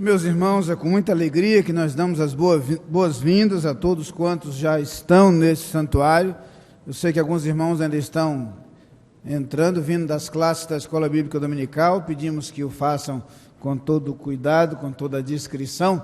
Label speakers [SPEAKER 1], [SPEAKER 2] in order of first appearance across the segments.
[SPEAKER 1] Meus irmãos, é com muita alegria que nós damos as boas-vindas a todos quantos já estão nesse santuário. Eu sei que alguns irmãos ainda estão entrando, vindo das classes da Escola Bíblica Dominical. Pedimos que o façam com todo o cuidado, com toda a discrição.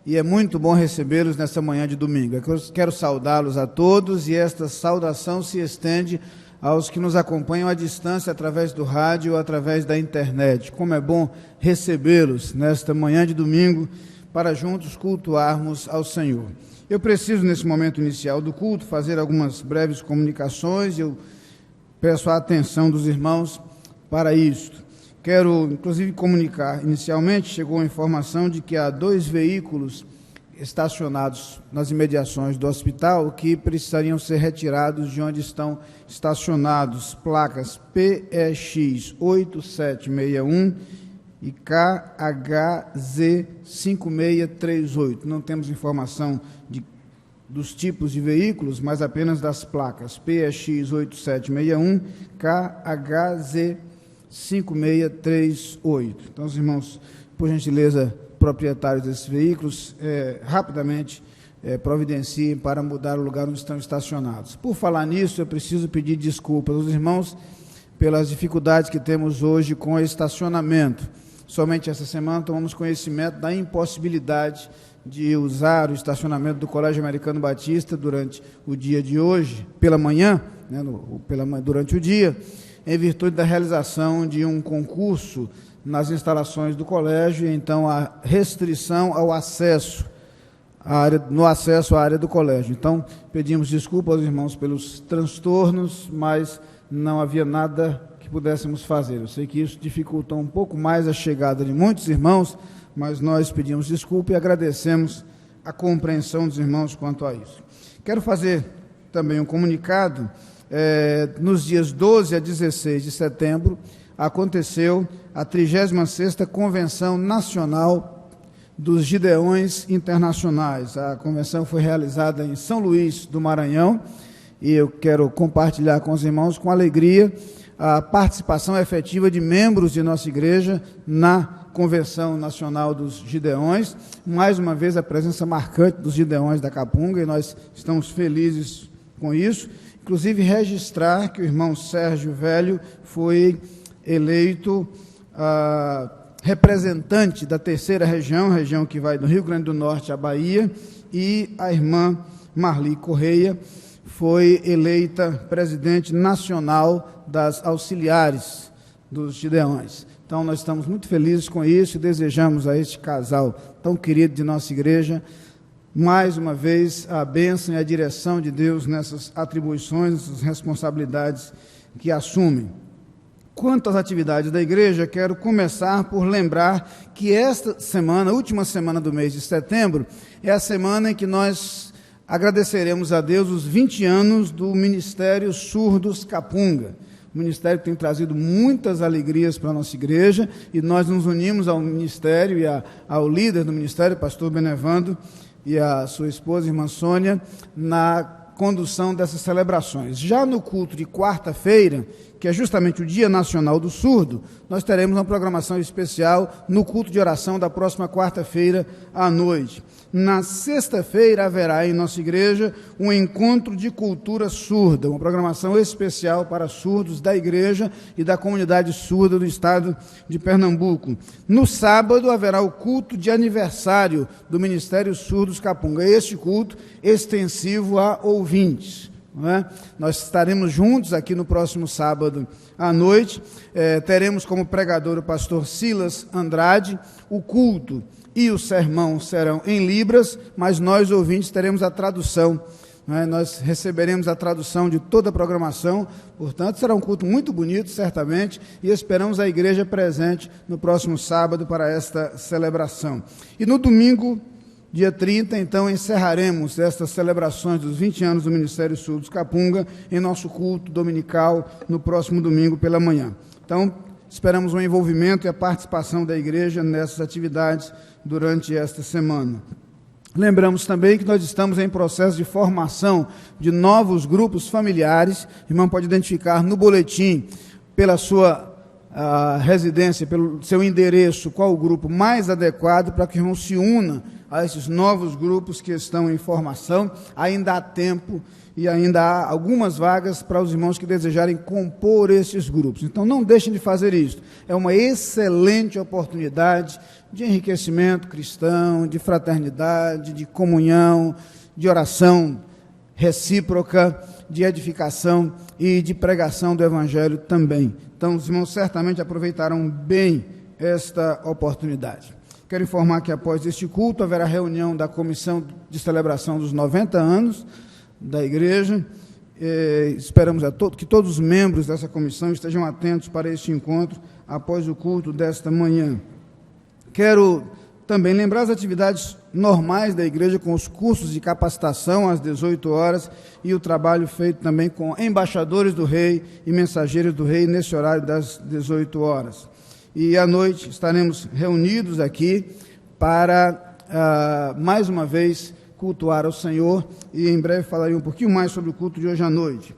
[SPEAKER 1] E é muito bom recebê-los nessa manhã de domingo. Eu quero saudá-los a todos e esta saudação se estende aos que nos acompanham à distância através do rádio ou através da internet. Como é bom recebê-los nesta manhã de domingo para juntos cultuarmos ao Senhor. Eu preciso, nesse momento inicial do culto, fazer algumas breves comunicações e eu peço a atenção dos irmãos para isto. Quero, inclusive, comunicar, inicialmente, chegou a informação de que há 2 veículos estacionados nas imediações do hospital que precisariam ser retirados de onde estão estacionados, placas PEX 8761 e KHZ 5638. Não temos informação dos tipos de veículos, mas apenas das placas PEX 8761, KHZ 5638. Então, os irmãos, por gentileza, proprietários desses veículos, rapidamente providenciem para mudar o lugar onde estão estacionados. Por falar nisso, eu preciso pedir desculpas aos irmãos pelas dificuldades que temos hoje com o estacionamento. Somente essa semana tomamos conhecimento da impossibilidade de usar o estacionamento do Colégio Americano Batista durante o dia de hoje, pela manhã, durante o dia, em virtude da realização de um concurso nas instalações do colégio, então a restrição ao acesso à área do colégio. Então, pedimos desculpa aos irmãos pelos transtornos, mas não havia nada que pudéssemos fazer. Eu sei que isso dificultou um pouco mais a chegada de muitos irmãos, mas nós pedimos desculpa e agradecemos a compreensão dos irmãos quanto a isso. Quero fazer também um comunicado. Nos dias 12 a 16 de setembro, aconteceu a 36ª Convenção Nacional dos Gideões Internacionais. A convenção foi realizada em São Luís do Maranhão e eu quero compartilhar com os irmãos com alegria a participação efetiva de membros de nossa igreja na Convenção Nacional dos Gideões. Mais uma vez a presença marcante dos Gideões da Capunga e nós estamos felizes com isso. Inclusive registrar que o irmão Sérgio Velho foi eleito representante da 3ª região que vai do Rio Grande do Norte à Bahia, e a irmã Marli Correia foi eleita presidente nacional das auxiliares dos Gideões. Então, nós estamos muito felizes com isso e desejamos a este casal tão querido de nossa igreja, mais uma vez, a bênção e a direção de Deus nessas atribuições, nessas responsabilidades que assumem. Quanto às atividades da igreja, quero começar por lembrar que esta semana, a última semana do mês de setembro, é a semana em que nós agradeceremos a Deus os 20 anos do Ministério Surdos Capunga. O ministério tem trazido muitas alegrias para a nossa igreja e nós nos unimos ao ministério e ao líder do ministério, pastor Benevando, e a sua esposa, irmã Sônia, na condução dessas celebrações. Já no culto de quarta-feira, que é justamente o Dia Nacional do Surdo, nós teremos uma programação especial no culto de oração da próxima quarta-feira à noite. Na sexta-feira haverá em nossa igreja um encontro de cultura surda, uma programação especial para surdos da igreja e da comunidade surda do estado de Pernambuco. No sábado haverá o culto de aniversário do Ministério Surdos Capunga, este culto extensivo a ouvintes. Não é? Nós estaremos juntos aqui no próximo sábado à noite, teremos como pregador o pastor Silas Andrade. O culto e o sermão serão em Libras, mas nós, ouvintes, teremos a tradução. Nós receberemos a tradução de toda a programação, portanto, será um culto muito bonito, certamente, e esperamos a igreja presente no próximo sábado para esta celebração. E no domingo, dia 30, então, encerraremos estas celebrações dos 20 anos do Ministério Surdos Capunga em nosso culto dominical no próximo domingo pela manhã. Então, esperamos o envolvimento e a participação da igreja nessas atividades durante esta semana. Lembramos também que nós estamos em processo de formação de novos grupos familiares. O irmão pode identificar no boletim, pela sua a residência, pelo seu endereço, qual o grupo mais adequado para que o irmão se una a esses novos grupos que estão em formação. Ainda há tempo e ainda há algumas vagas para os irmãos que desejarem compor esses grupos. Então, não deixem de fazer isso. É uma excelente oportunidade de enriquecimento cristão, de fraternidade, de comunhão, de oração recíproca, de edificação e de pregação do Evangelho também. Então, os irmãos certamente aproveitarão bem esta oportunidade. Quero informar que após este culto haverá reunião da Comissão de Celebração dos 90 anos da Igreja. Esperamos que todos os membros dessa comissão estejam atentos para este encontro após o culto desta manhã. Quero também lembrar as atividades normais da igreja, com os cursos de capacitação às 18 horas e o trabalho feito também com embaixadores do rei e mensageiros do rei nesse horário das 18 horas. E à noite estaremos reunidos aqui para, mais uma vez, cultuar ao Senhor, e em breve falarei um pouquinho mais sobre o culto de hoje à noite.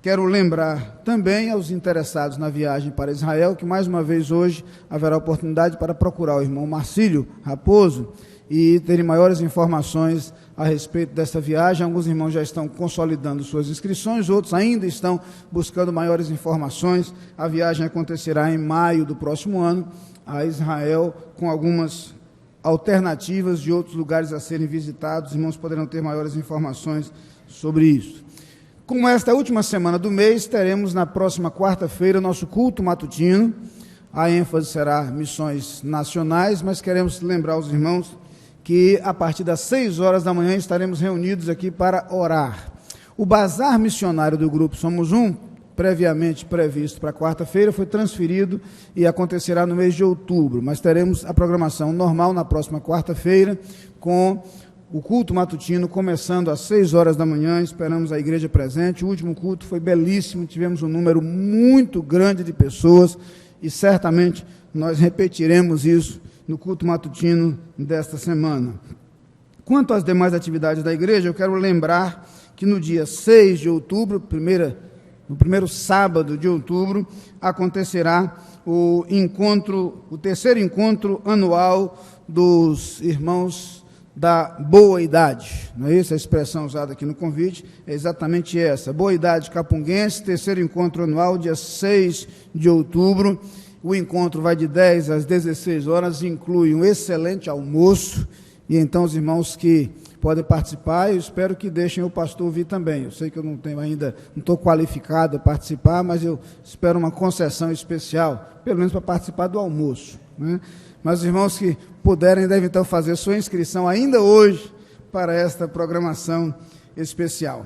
[SPEAKER 1] Quero lembrar também aos interessados na viagem para Israel que, mais uma vez, hoje haverá oportunidade para procurar o irmão Marcílio Raposo e terem maiores informações a respeito dessa viagem. Alguns irmãos já estão consolidando suas inscrições, outros ainda estão buscando maiores informações. A viagem acontecerá em maio do próximo ano a Israel, com algumas alternativas de outros lugares a serem visitados. Os irmãos poderão ter maiores informações sobre isso. Como esta última semana do mês, teremos na próxima quarta-feira o nosso culto matutino. A ênfase será missões nacionais, mas queremos lembrar aos irmãos que a partir das 6 horas da manhã estaremos reunidos aqui para orar. O bazar missionário do Grupo Somos Um, previamente previsto para quarta-feira, foi transferido e acontecerá no mês de outubro, mas teremos a programação normal na próxima quarta-feira, com o culto matutino começando às 6 horas da manhã. Esperamos a igreja presente. O último culto foi belíssimo, tivemos um número muito grande de pessoas e certamente nós repetiremos isso no culto matutino desta semana. Quanto às demais atividades da igreja, eu quero lembrar que no dia 6 de outubro, no primeiro sábado de outubro, acontecerá o terceiro encontro anual dos irmãos da boa idade. Não é isso? A expressão usada aqui no convite é exatamente essa. Boa idade capunguense, terceiro encontro anual, dia 6 de outubro. O encontro vai de 10 às 16 horas, inclui um excelente almoço, e então os irmãos que podem participar, eu espero que deixem o pastor vir também. Eu sei que eu não estou qualificado a participar, mas eu espero uma concessão especial, pelo menos para participar do almoço, né? Mas os irmãos que puderem devem então fazer sua inscrição ainda hoje para esta programação especial.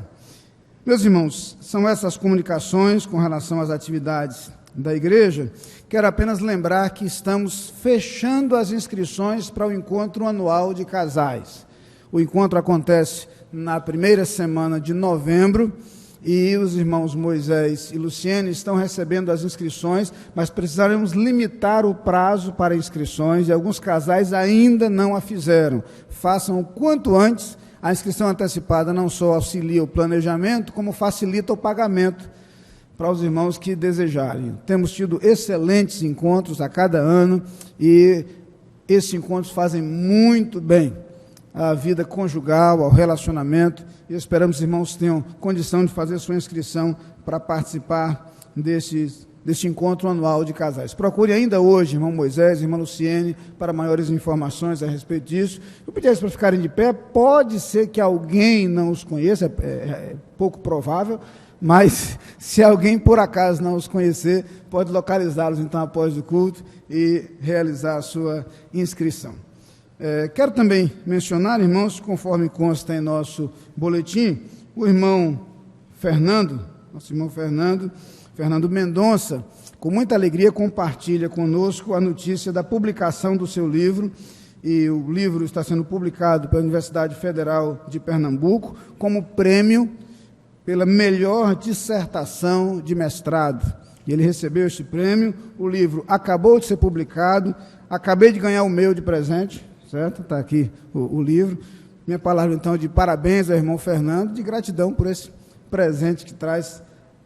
[SPEAKER 1] Meus irmãos, são essas comunicações com relação às atividades da igreja. Quero apenas lembrar que estamos fechando as inscrições para o encontro anual de casais. O encontro acontece na primeira semana de novembro, e os irmãos Moisés e Luciene estão recebendo as inscrições, mas precisaremos limitar o prazo para inscrições, e alguns casais ainda não a fizeram. Façam o quanto antes. A inscrição antecipada não só auxilia o planejamento, como facilita o pagamento para os irmãos que desejarem. Temos tido excelentes encontros a cada ano, e esses encontros fazem muito bem à vida conjugal, ao relacionamento, e esperamos que os irmãos tenham condição de fazer sua inscrição para participar deste encontro anual de casais. Procure ainda hoje, irmão Moisés, irmã Luciene, para maiores informações a respeito disso. Eu pedi para ficarem de pé. Pode ser que alguém não os conheça, é pouco provável, mas se alguém por acaso não os conhecer, pode localizá-los então após o culto e realizar a sua inscrição. Quero também mencionar, irmãos, conforme consta em nosso boletim, o irmão Fernando, nosso irmão Fernando Mendonça, com muita alegria compartilha conosco a notícia da publicação do seu livro, e o livro está sendo publicado pela Universidade Federal de Pernambuco como prêmio pela melhor dissertação de mestrado. E ele recebeu este prêmio. O livro acabou de ser publicado, acabei de ganhar o meu de presente, certo? Está aqui o livro. Minha palavra, então, de parabéns ao irmão Fernando, de gratidão por esse presente que traz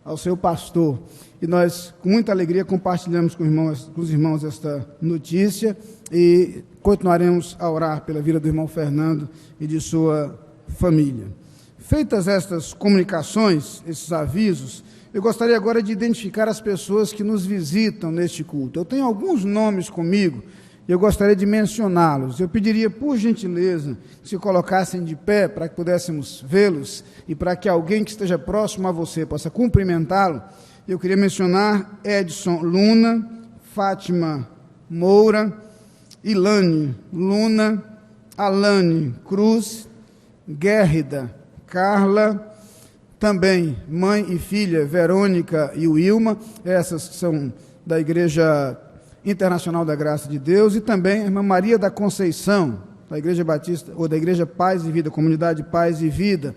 [SPEAKER 1] ao seu pastor. E nós, com muita alegria, compartilhamos com os irmãos esta notícia e continuaremos a orar pela vida do irmão Fernando e de sua família. Feitas estas comunicações, esses avisos, eu gostaria agora de identificar as pessoas que nos visitam neste culto. Eu tenho alguns nomes comigo e eu gostaria de mencioná-los. Eu pediria, por gentileza, que se colocassem de pé para que pudéssemos vê-los e para que alguém que esteja próximo a você possa cumprimentá-lo. Eu queria mencionar Edson Luna, Fátima Moura, Ilane Luna, Alane Cruz, Guérrida Carla, também mãe e filha Verônica e Wilma, essas são da Igreja Internacional da Graça de Deus, e também a irmã Maria da Conceição, da Igreja Batista, ou da Igreja Paz e Vida, Comunidade Paz e Vida,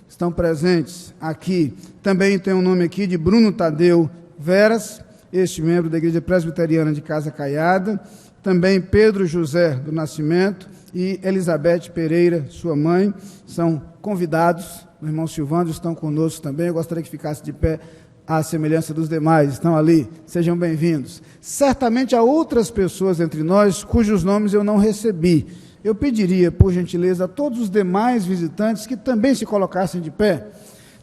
[SPEAKER 1] estão presentes aqui. Também tem um nome aqui de Bruno Tadeu Veras, este membro da Igreja Presbiteriana de Casa Caiada, também Pedro José do Nascimento e Elizabeth Pereira, sua mãe, são convidados. O irmão Silvando estão conosco também. Eu gostaria que ficasse de pé à semelhança dos demais. Estão ali, sejam bem-vindos. Certamente há outras pessoas entre nós cujos nomes eu não recebi. Eu pediria, por gentileza, a todos os demais visitantes que também se colocassem de pé.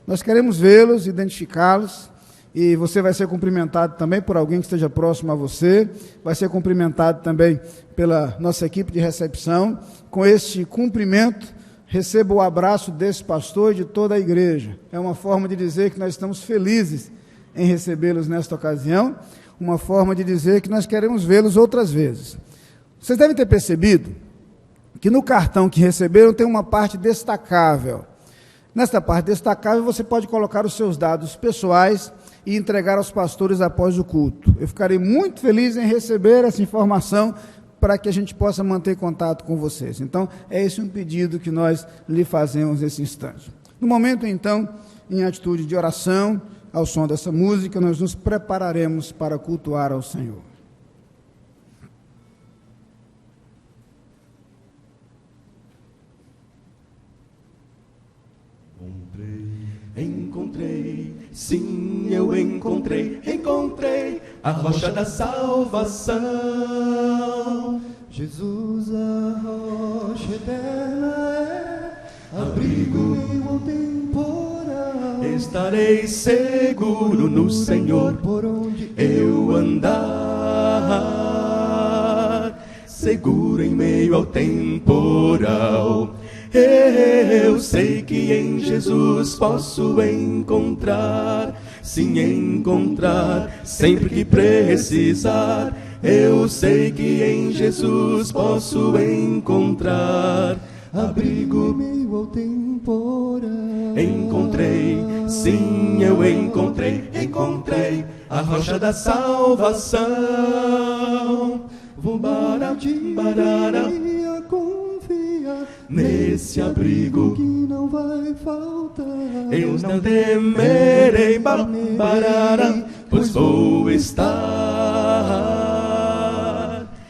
[SPEAKER 1] Nós queremos vê-los, identificá-los, e você vai ser cumprimentado também por alguém que esteja próximo a você, vai ser cumprimentado também pela nossa equipe de recepção. Com este cumprimento, receba o abraço desse pastor e de toda a igreja. É uma forma de dizer que nós estamos felizes em recebê-los nesta ocasião, uma forma de dizer que nós queremos vê-los outras vezes. Vocês devem ter percebido que no cartão que receberam tem uma parte destacável. Nesta parte destacável você pode colocar os seus dados pessoais e entregar aos pastores após o culto. Eu ficarei muito feliz em receber essa informação para que a gente possa manter contato com vocês. Então, é esse um pedido que nós lhe fazemos nesse instante. No momento, então, em atitude de oração, ao som dessa música, nós nos prepararemos para cultuar ao Senhor.
[SPEAKER 2] Encontrei, sim, eu encontrei a rocha da salvação.
[SPEAKER 3] Jesus, a rocha eterna é, abrigo em um temporal.
[SPEAKER 2] Estarei seguro no Senhor,
[SPEAKER 3] por onde
[SPEAKER 2] eu andar, seguro em meio ao temporal. Eu sei que em Jesus posso encontrar, sim, encontrar, sempre que precisar. Eu sei que em Jesus posso encontrar abrigo
[SPEAKER 3] em meio ao temporal.
[SPEAKER 2] Encontrei, sim, eu encontrei a rocha da salvação. Vou barara, nesse abrigo
[SPEAKER 3] que não vai faltar.
[SPEAKER 2] Eu não temerei, barara, pois vou estar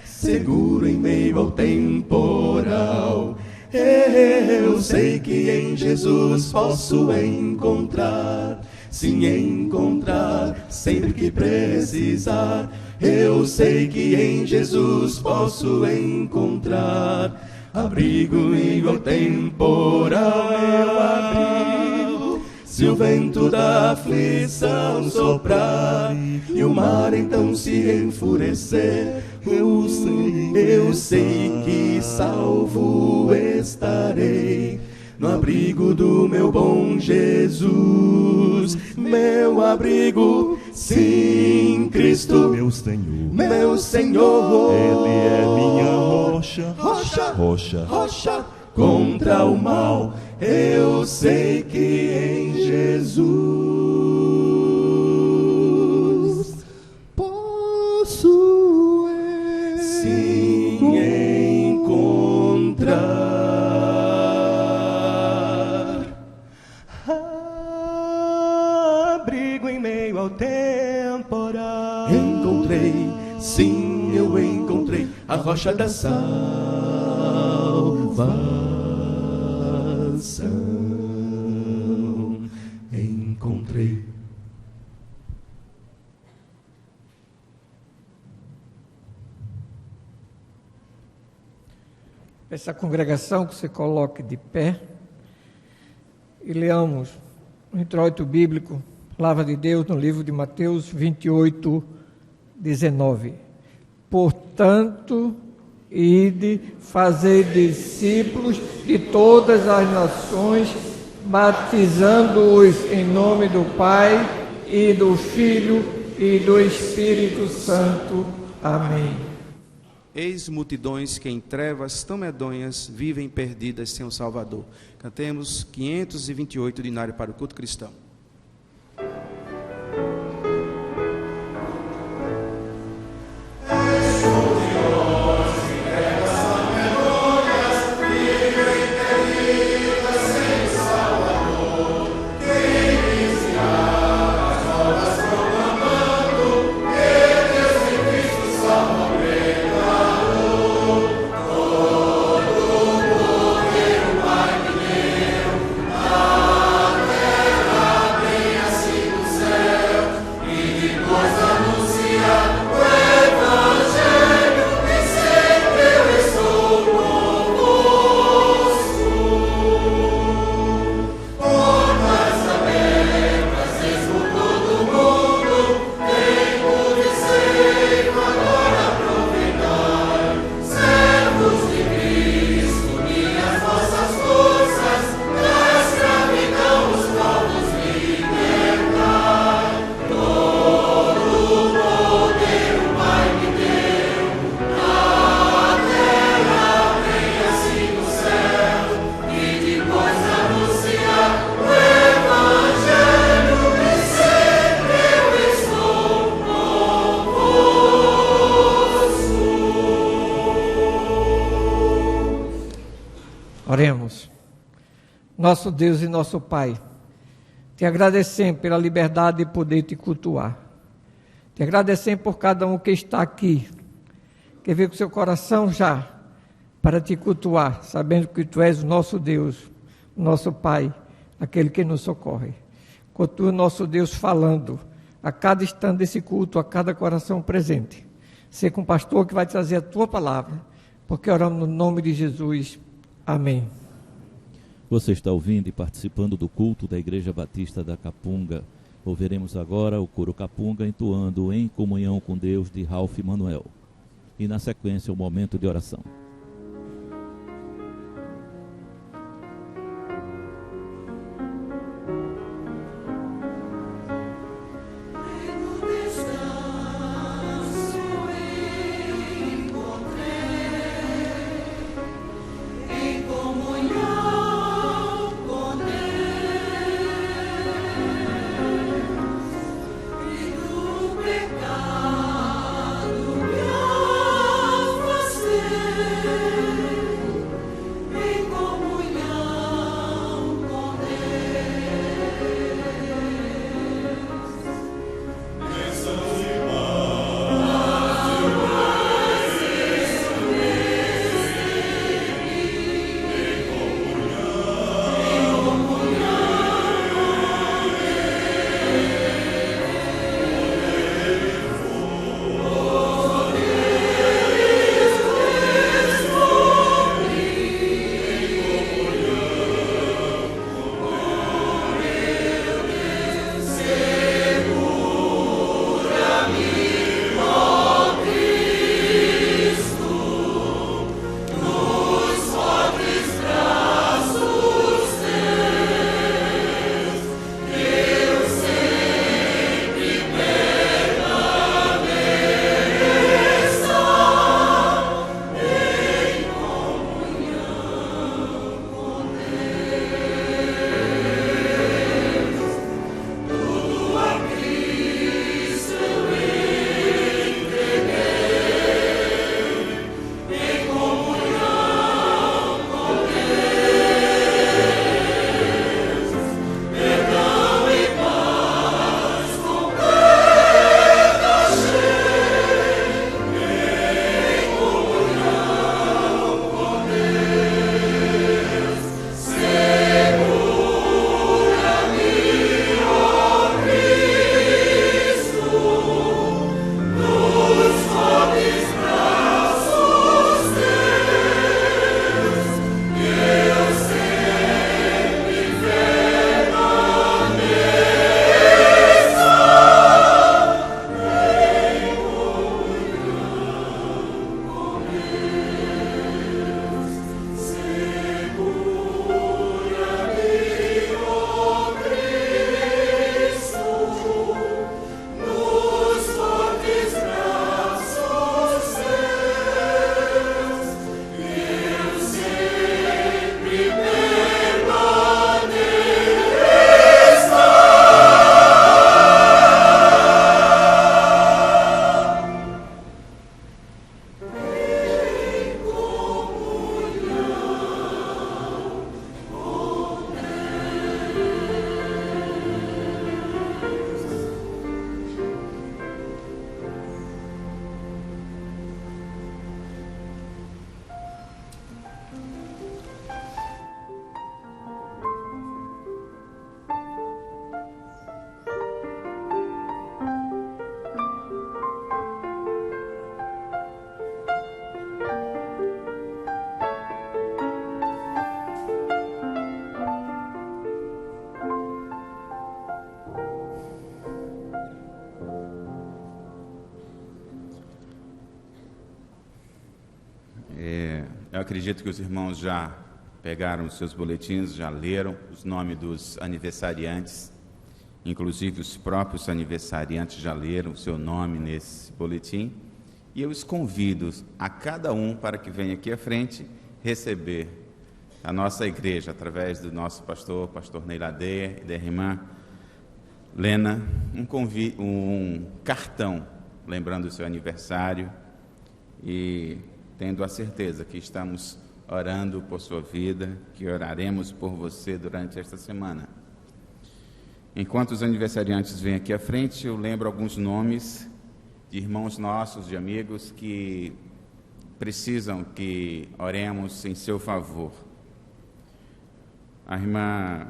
[SPEAKER 2] seguro em meio ao temporal. Eu sei que em Jesus posso encontrar, sim, encontrar, sempre que precisar. Eu sei que em Jesus posso encontrar abrigo em meio ao temporal, meu abrigo. Se o vento da aflição soprar e o mar então se enfurecer, eu sei que salvo estarei no abrigo do meu bom Jesus. Meu abrigo, sim, Cristo,
[SPEAKER 4] meu Senhor,
[SPEAKER 2] meu Senhor.
[SPEAKER 4] Ele é minha rocha,
[SPEAKER 2] rocha contra o mal. Eu sei que em Jesus
[SPEAKER 3] posso
[SPEAKER 2] sim encontrar abrigo em meio ao temporal. Encontrei, sim, eu encontrei a rocha da salvação. Encontrei.
[SPEAKER 5] Essa congregação que se coloque de pé e leamos o introito bíblico, palavra de Deus, no livro de Mateus 28, 19. Portanto, ide, fazei discípulos de todas as nações, batizando-os em nome do Pai e do Filho e do Espírito Santo. Amém.
[SPEAKER 6] Eis multidões que em trevas tão medonhas vivem perdidas sem o Salvador. Cantemos 528 dinário para o culto cristão.
[SPEAKER 5] Oremos. Nosso Deus e nosso Pai, te agradecemos pela liberdade de poder te cultuar. Te agradecemos por cada um que está aqui, que veio com seu coração já para te cultuar, sabendo que tu és o nosso Deus, o nosso Pai, aquele que nos socorre. Continua o nosso Deus falando a cada instante desse culto, a cada coração presente. Ser com o pastor que vai trazer a tua palavra, porque oramos no nome de Jesus. Amém.
[SPEAKER 4] Você está ouvindo e participando do culto da Igreja Batista da Capunga. Ouviremos agora o coro Capunga entoando Em Comunhão com Deus de Ralph Manuel. E na sequência o momento de oração.
[SPEAKER 7] Pecado me afastei. acredito que os irmãos já pegaram os seus boletins, já leram os nomes dos aniversariantes, inclusive os próprios aniversariantes já leram o seu nome nesse boletim, e eu os convido a cada um para que venha aqui à frente receber a nossa igreja, através do nosso pastor Neiladeia e da irmã Lena, um cartão, lembrando o seu aniversário, e tendo a certeza que estamos orando por sua vida, que oraremos por você durante esta semana. Enquanto os aniversariantes vêm aqui à frente, eu lembro alguns nomes de irmãos nossos, de amigos, que precisam que oremos em seu favor. A irmã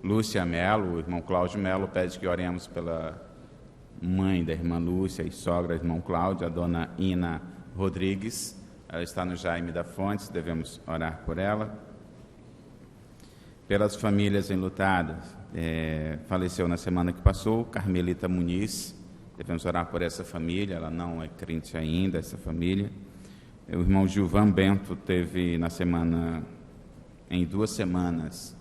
[SPEAKER 7] Lúcia Melo, o irmão Cláudio Melo, pede que oremos pela mãe da irmã Lúcia e sogra do irmão Cláudio, a dona Ina Rodrigues. Ela está no Jaime da Fontes, devemos orar por ela. Pelas famílias enlutadas, faleceu na semana que passou Carmelita Muniz, devemos orar por essa família, ela não é crente ainda, essa família. O irmão Gilvan Bento teve em 2 semanas,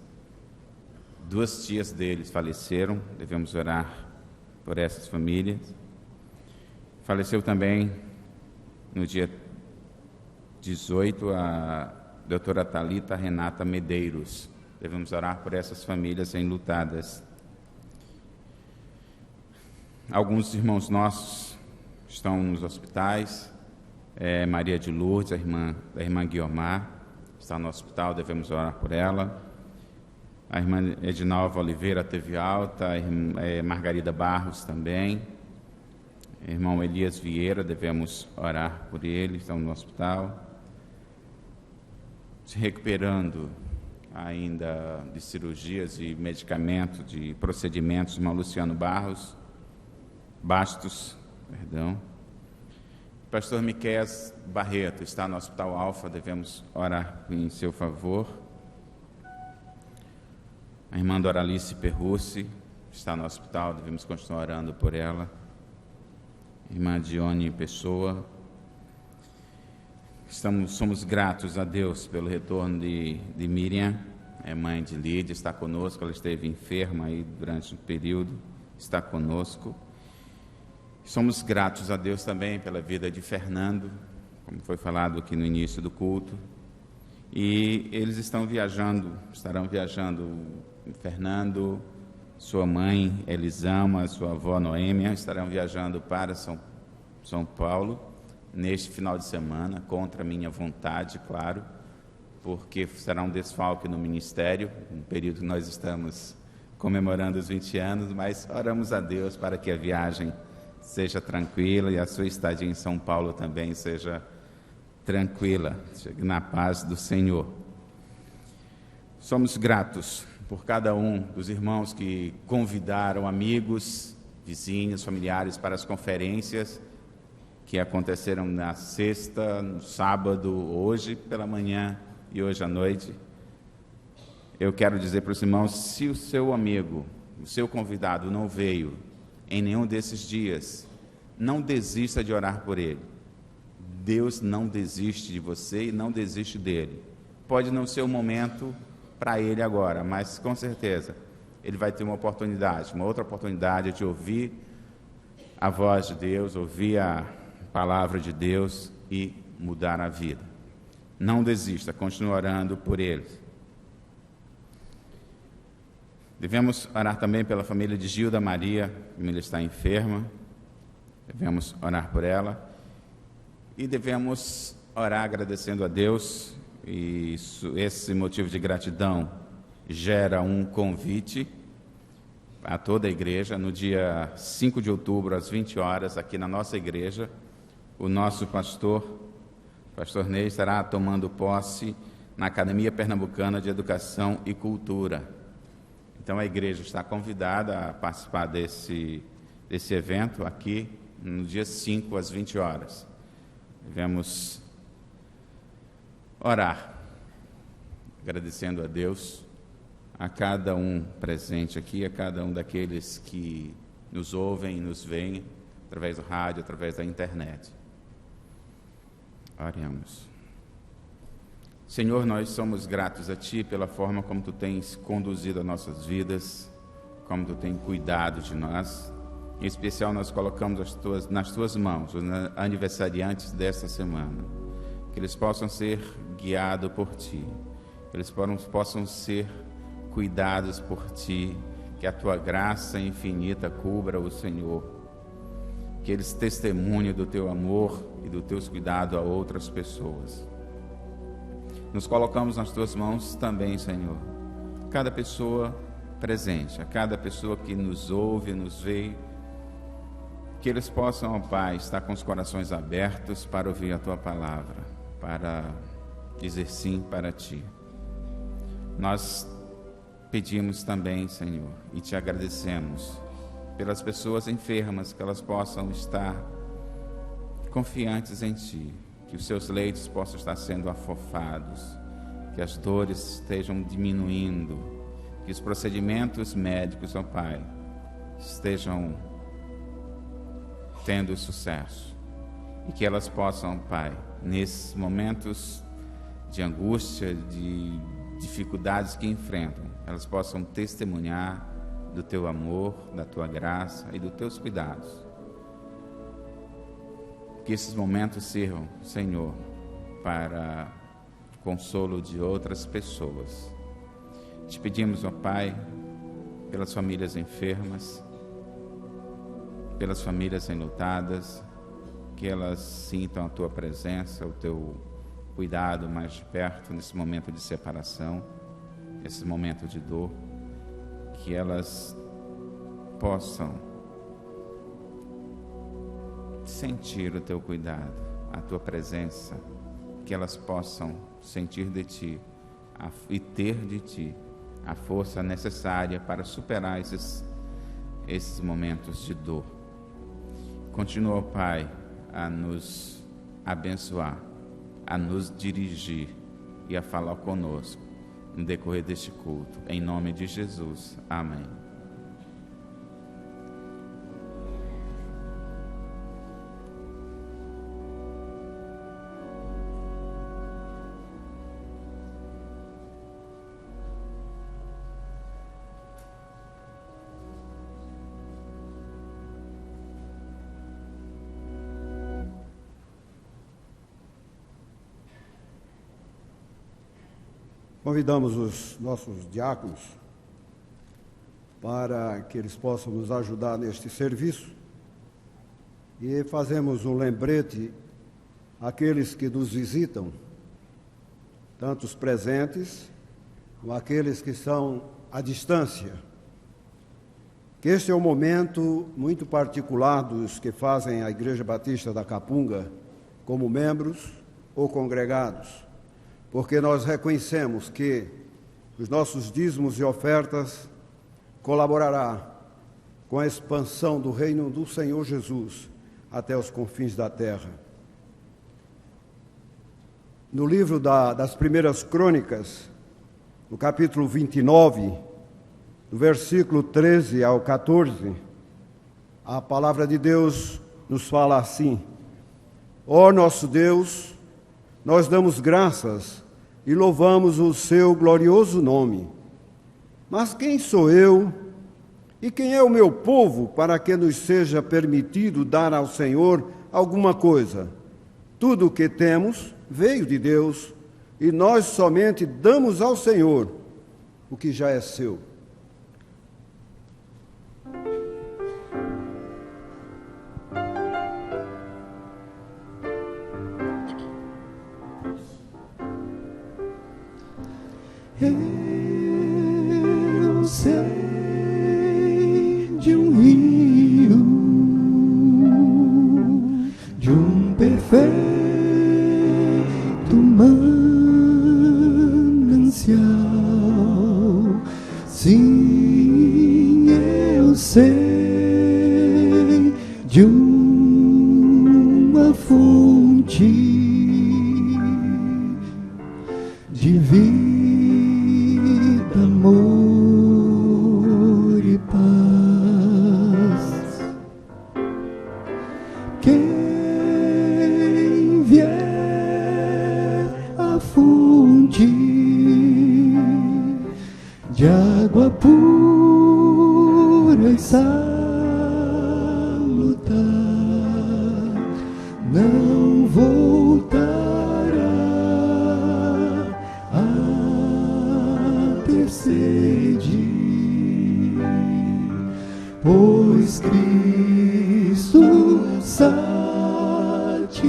[SPEAKER 7] 2 tias deles faleceram, devemos orar por essas famílias. Faleceu também no dia 18 a doutora Thalita Renata Medeiros, devemos orar por essas famílias enlutadas. Alguns irmãos nossos estão nos hospitais, Maria de Lourdes, a irmã Guiomar, está no hospital, devemos orar por ela. A irmã Edinalva Oliveira teve alta, a Margarida Barros também. O irmão Elias Vieira, devemos orar por ele, estão no hospital. Se recuperando ainda de cirurgias e medicamentos, de procedimentos, o irmão Luciano Bastos. Pastor Miqueias Barreto está no Hospital Alfa, devemos orar em seu favor. A irmã Doralice Perrucci está no hospital, devemos continuar orando por ela. Irmã Dione Pessoa. Somos gratos a Deus pelo retorno de Miriam, mãe de Lídia, está conosco, ela esteve enferma aí durante um período, está conosco. Somos gratos a Deus também pela vida de Fernando, como foi falado aqui no início do culto. E eles estarão viajando, Fernando, sua mãe Elisama, sua avó Noêmia, estarão viajando para São Paulo neste final de semana, contra a minha vontade, claro, porque será um desfalque no ministério, um período que nós estamos comemorando os 20 anos, mas oramos a Deus para que a viagem seja tranquila e a sua estadia em São Paulo também seja tranquila, chegue na paz do Senhor. Somos gratos por cada um dos irmãos que convidaram amigos, vizinhos, familiares para as conferências que aconteceram na sexta, no sábado, hoje pela manhã e hoje à noite. Eu quero dizer para os irmãos, se o seu amigo, o seu convidado não veio em nenhum desses dias, não desista de orar por ele. Deus não desiste de você e não desiste dele. Pode não ser o momento para ele agora, mas com certeza ele vai ter uma outra oportunidade de ouvir a voz de Deus, ouvir a palavra de Deus e mudar a vida. Não desista, continue orando por eles. Devemos orar também pela família de Gilda Maria, a família está enferma, devemos orar por ela e devemos orar agradecendo a Deus, e esse motivo de gratidão gera um convite a toda a igreja. No dia 5 de outubro, às 20 horas, aqui na nossa igreja, o nosso pastor Ney, estará tomando posse na Academia Pernambucana de Educação e Cultura. Então a igreja está convidada a participar desse evento aqui no dia 5 às 20 horas. Devemos orar, agradecendo a Deus, a cada um presente aqui, a cada um daqueles que nos ouvem e nos veem através do rádio, através da internet. Oremos. Senhor, nós somos gratos a Ti pela forma como Tu tens conduzido as nossas vidas, como Tu tens cuidado de nós. Em especial, nós colocamos nas Tuas mãos os aniversariantes desta semana, que eles possam ser guiados por Ti, que eles possam ser cuidados por Ti, que a Tua graça infinita cubra o Senhor, que eles testemunhem do Teu amor e dos Teus cuidados a outras pessoas. Nos colocamos nas Tuas mãos também, Senhor, cada pessoa presente, a cada pessoa que nos ouve, nos vê, que eles possam, ó Pai, estar com os corações abertos para ouvir a Tua palavra, para dizer sim para Ti. Nós pedimos também, Senhor, e Te agradecemos pelas pessoas enfermas, que elas possam estar confiantes em Ti, que os seus leitos possam estar sendo afofados, que as dores estejam diminuindo, que os procedimentos médicos, ó Pai, estejam tendo sucesso, e que elas possam, Pai, nesses momentos de angústia, de dificuldades que enfrentam, elas possam testemunhar do Teu amor, da Tua graça e dos Teus cuidados. Que esses momentos sirvam, Senhor, para consolo de outras pessoas. Te pedimos, ó Pai, pelas famílias enfermas, pelas famílias enlutadas, que elas sintam a Tua presença, o Teu cuidado mais de perto nesse momento de separação, nesse momento de dor, que elas possam sentir o Teu cuidado, a Tua presença, que elas possam sentir de Ti e ter de Ti a força necessária para superar esses momentos de dor. Continua, Pai, a nos abençoar, a nos dirigir e a falar conosco no decorrer deste culto. Em nome de Jesus. Amém.
[SPEAKER 3] Convidamos os nossos diáconos para que eles possam nos ajudar neste serviço e fazemos um lembrete àqueles que nos visitam, tanto os presentes como aqueles que estão à distância, que este é um momento muito particular dos que fazem a Igreja Batista da Capunga como membros ou congregados, porque nós reconhecemos que os nossos dízimos e ofertas colaborará com a expansão do reino do Senhor Jesus até os confins da terra. No livro das primeiras crônicas, no capítulo 29, do versículo 13 ao 14, a palavra de Deus nos fala assim: Ó nosso Deus, nós damos graças e louvamos o seu glorioso nome. Mas quem sou eu e quem é o meu povo para que nos seja permitido dar ao Senhor alguma coisa? Tudo o que temos veio de Deus e nós somente damos ao Senhor o que já é seu.
[SPEAKER 2] Eu sei de um rio, de um perfeito manancial. Sim, eu sei de uma fonte de vida, amor e paz. Quem vier a fonte fonte de água pura e salutar, não voltará a ter sede, pois Cristo satisfaz.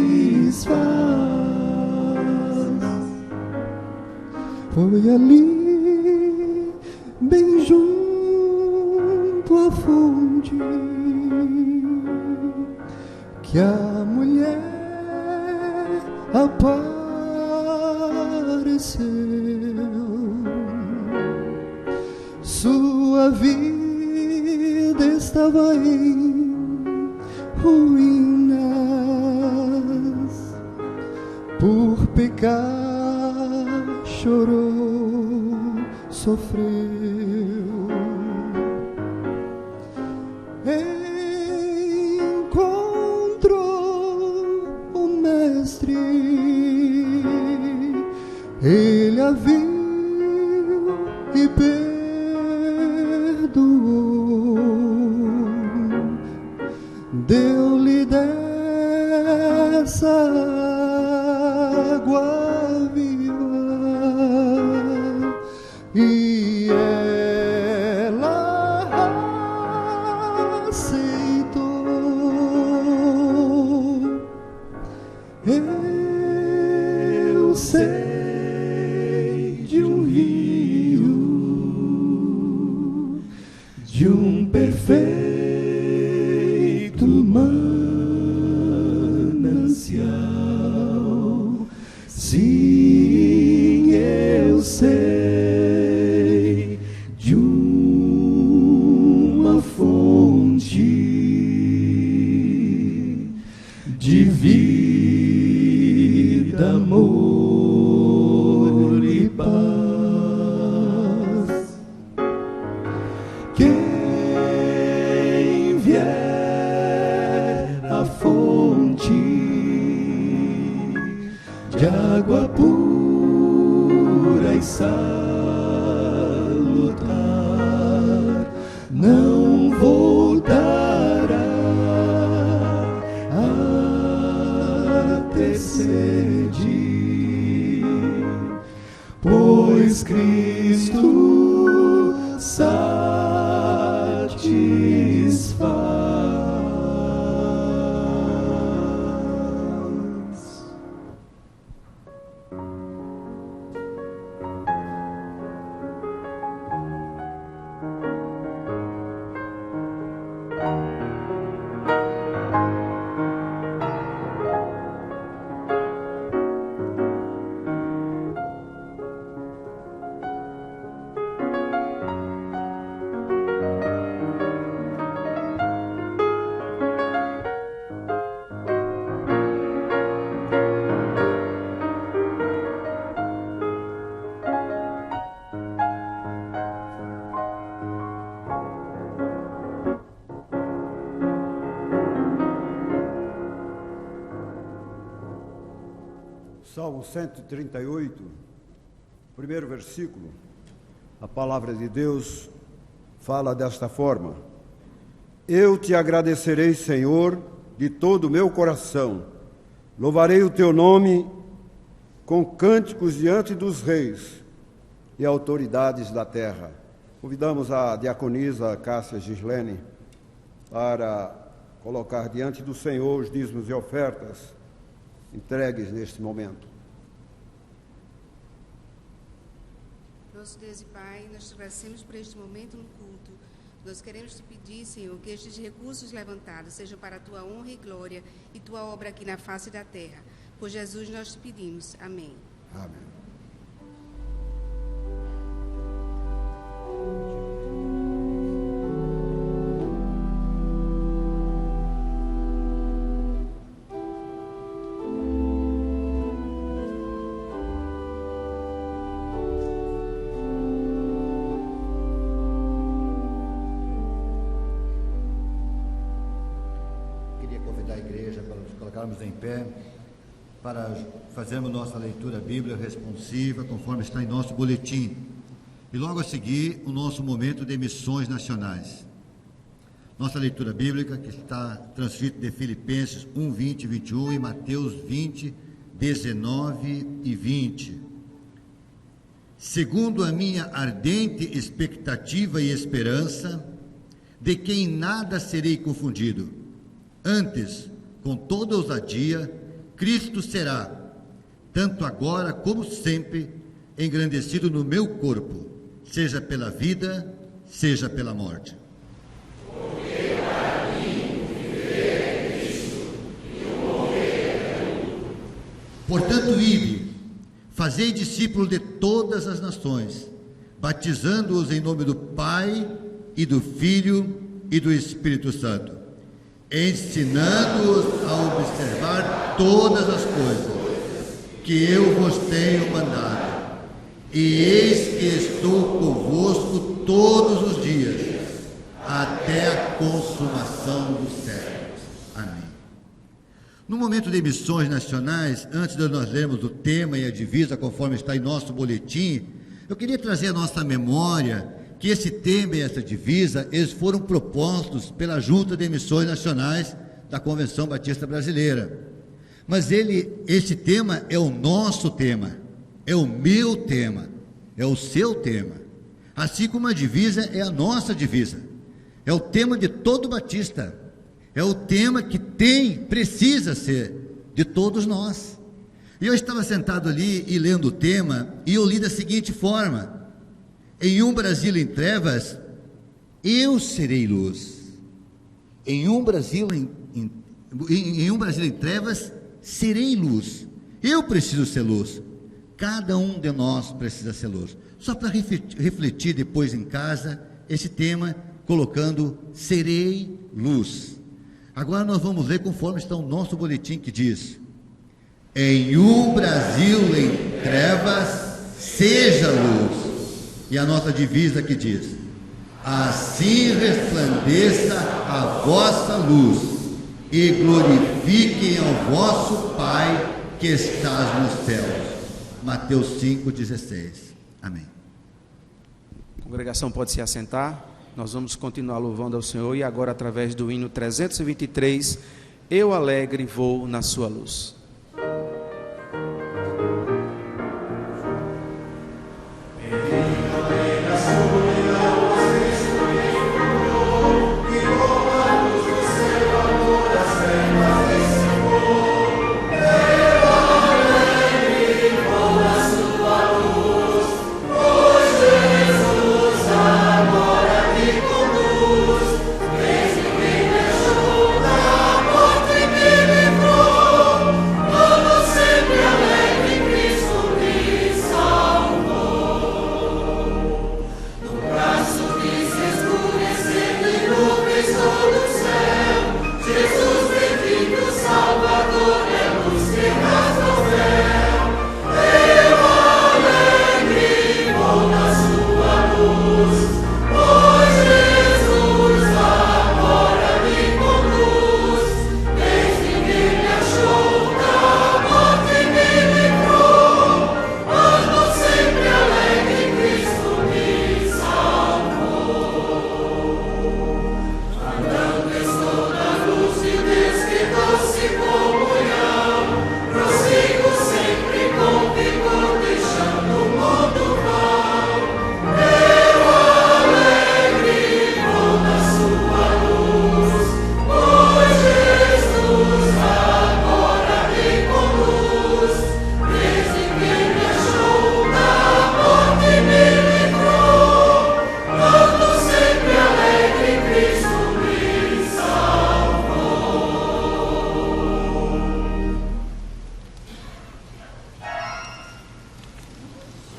[SPEAKER 2] Foi ali, bem junto à fonte, que a mulher apareceu. Sua vida estava em ruínas, por pecar chorou, sofreu. Encontrou o Mestre, ele a viu e perdoou, deu-lhe dessa água viva, e ela aceitou. Eu sei de um rio, de um perfeito manancial. Sim, eu sei de uma fonte de vida, amor e paz. Quem vier à fonte de água pura e salutar, não voltará a ter sede, pois Cristo satisfaz.
[SPEAKER 3] Salmo 138, primeiro versículo, a palavra de Deus fala desta forma: Eu te agradecerei, Senhor, de todo o meu coração, louvarei o teu nome com cânticos diante dos reis e autoridades da terra. Convidamos a diaconisa Cássia Gislene para colocar diante do Senhor os dízimos e ofertas entregues neste momento.
[SPEAKER 8] Nosso Deus e Pai, nós te agradecemos por este momento no culto. Nós queremos te pedir, Senhor, que estes recursos levantados sejam para a tua honra e glória e tua obra aqui na face da terra. Por Jesus nós te pedimos. Amém.
[SPEAKER 3] Amém.
[SPEAKER 9] Em pé, para fazermos nossa leitura bíblica responsiva, conforme está em nosso boletim. E logo a seguir, o nosso momento de missões nacionais. Nossa leitura bíblica, que está transcrita de Filipenses 1, 20 e 21 e Mateus 20, 19 e 20. Segundo a minha ardente expectativa e esperança, de que em nada serei confundido. Antes, com toda ousadia, Cristo será, tanto agora como sempre, engrandecido no meu corpo, seja pela vida, seja pela morte. Porque para mim viver é Cristo e o morrer é lucro. Portanto, ide, fazei discípulos de todas as nações, batizando-os em nome do Pai e do Filho e do Espírito Santo, ensinando-os a observar todas as coisas que eu vos tenho mandado. E eis que estou convosco todos os dias, até a consumação dos séculos. Amém. No momento de missões nacionais, antes de nós lermos o tema e a divisa, conforme está em nosso boletim, eu queria trazer à nossa memória que esse tema e essa divisa, eles foram propostos pela Junta de Missões Nacionais da Convenção Batista Brasileira. Mas esse tema é o nosso tema, é o meu tema, é o seu tema. Assim como a divisa é a nossa divisa, é o tema de todo batista, é o tema que precisa ser de todos nós. E eu estava sentado ali e lendo o tema, e eu li da seguinte forma: em um Brasil em trevas, eu serei luz. Em um Brasil em trevas, serei luz. Eu preciso ser luz. Cada um de nós precisa ser luz. Só para refletir depois em casa esse tema, colocando serei luz. Agora nós vamos ler conforme está o nosso boletim, que diz: em um Brasil em trevas, seja luz. E a nossa divisa que diz: assim resplandeça a vossa luz e glorifiquem ao vosso Pai que estás nos céus. Mateus 5,16. Amém.
[SPEAKER 6] A congregação pode se assentar. Nós vamos continuar louvando ao Senhor, e agora através do hino 323, eu alegre vou na sua luz.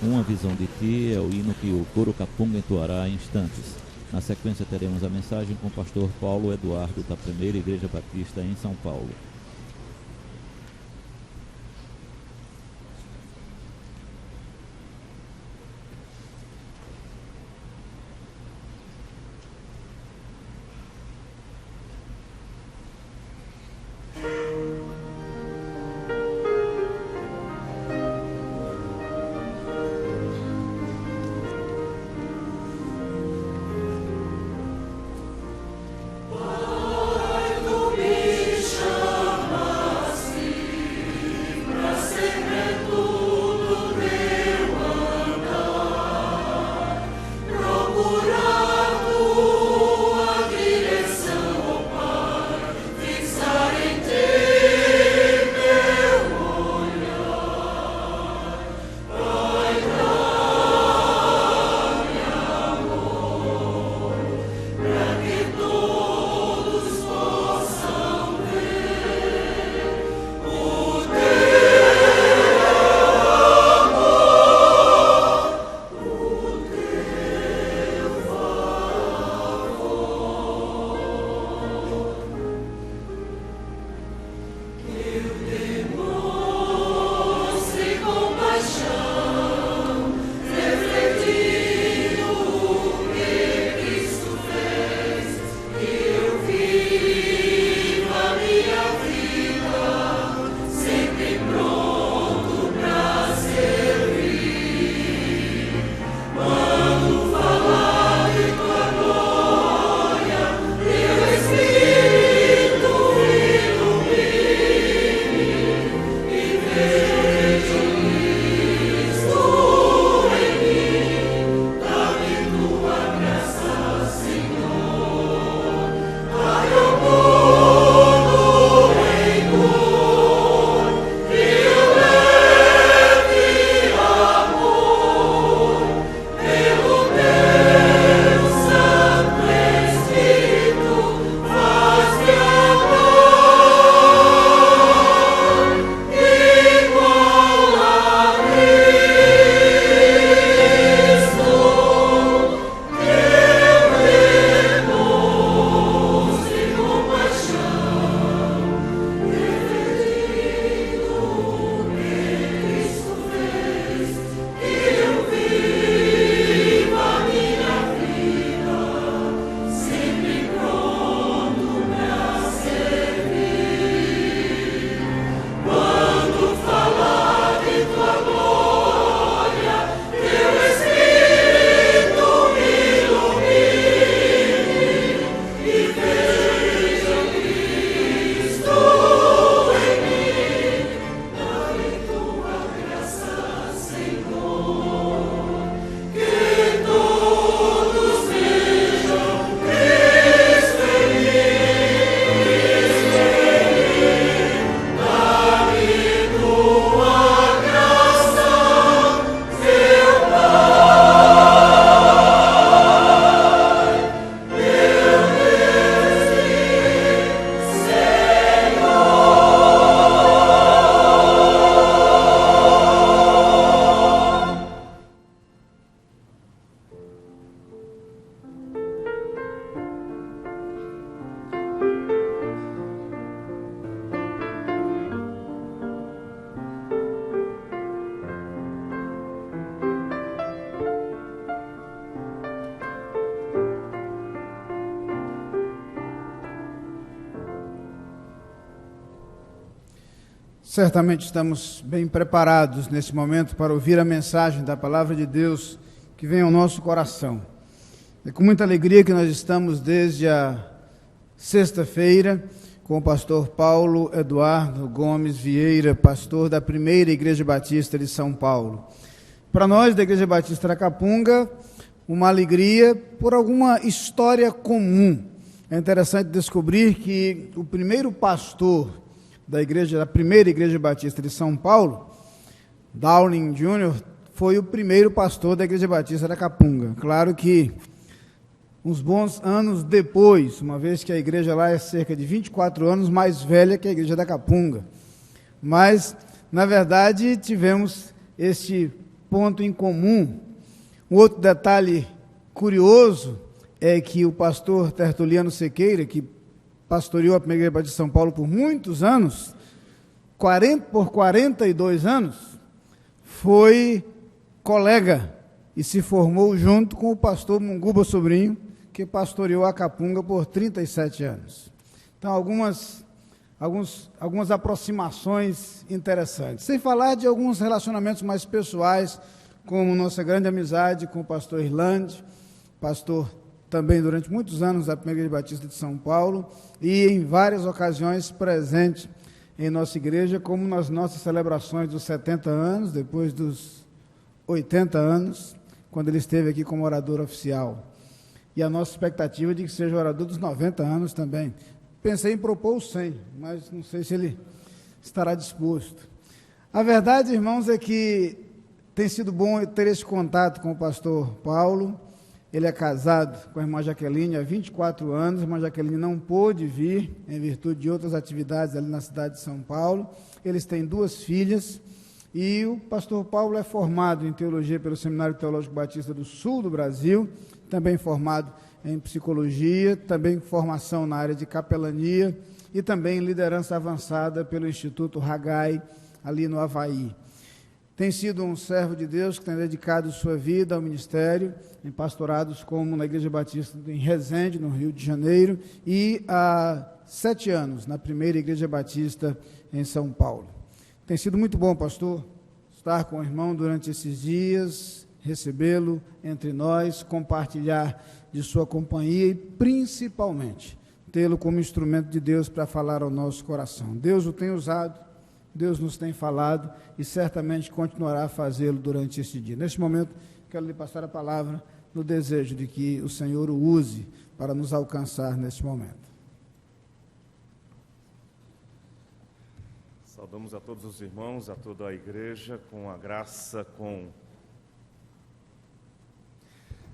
[SPEAKER 4] Uma visão de ti é o hino que o coro Capunga entoará em instantes. Na sequência teremos a mensagem com o pastor Paulo Eduardo, da Primeira Igreja Batista em São Paulo.
[SPEAKER 1] Certamente estamos bem preparados nesse momento para ouvir a mensagem da Palavra de Deus que vem ao nosso coração. É com muita alegria que nós estamos desde a sexta-feira com o pastor Paulo Eduardo Gomes Vieira, pastor da Primeira Igreja Batista de São Paulo. Para nós, da Igreja Batista da Capunga, uma alegria por alguma história comum. É interessante descobrir que o primeiro pastor da Primeira Igreja Batista de São Paulo, Dowling Jr., foi o primeiro pastor da Igreja Batista da Capunga. Claro que uns bons anos depois, uma vez que a igreja lá é cerca de 24 anos mais velha que a Igreja da Capunga. Mas, na verdade, tivemos este ponto em comum. Um outro detalhe curioso é que o pastor Tertuliano Sequeira, que pastoreou a Primeira Igreja Batista de São Paulo por muitos anos, por 42 anos, foi colega e se formou junto com o pastor Munguba Sobrinho, que pastoreou a Capunga por 37 anos. Então, algumas aproximações interessantes. Sem falar de alguns relacionamentos mais pessoais, como nossa grande amizade com o pastor Irlande, pastor também durante muitos anos da Primeira Igreja Batista de São Paulo, e em várias ocasiões presente em nossa igreja, como nas nossas celebrações dos 70 anos, depois dos 80 anos, quando ele esteve aqui como orador oficial. E a nossa expectativa de que seja orador dos 90 anos também. Pensei em propor os 100, mas não sei se ele estará disposto. A verdade, irmãos, é que tem sido bom ter esse contato com o pastor Paulo. Ele é casado com a irmã Jaqueline há 24 anos. A irmã Jaqueline não pôde vir em virtude de outras atividades ali na cidade de São Paulo. Eles têm 2 filhas. E o pastor Paulo é formado em teologia pelo Seminário Teológico Batista do Sul do Brasil, também formado em psicologia, também formação na área de capelania e também liderança avançada pelo Instituto Haggai, ali no Havaí. Tem sido um servo de Deus que tem dedicado sua vida ao ministério, em pastorados como na Igreja Batista em Resende, no Rio de Janeiro, e há 7 anos na Primeira Igreja Batista em São Paulo. Tem sido muito bom, pastor, estar com o irmão durante esses dias, recebê-lo entre nós, compartilhar de sua companhia e, principalmente, tê-lo como instrumento de Deus para falar ao nosso coração. Deus o tem usado, Deus nos tem falado e certamente continuará a fazê-lo durante este dia. Neste momento, quero lhe passar a palavra no desejo de que o Senhor o use para nos alcançar neste momento.
[SPEAKER 10] Saudamos a todos os irmãos, a toda a igreja, com a graça,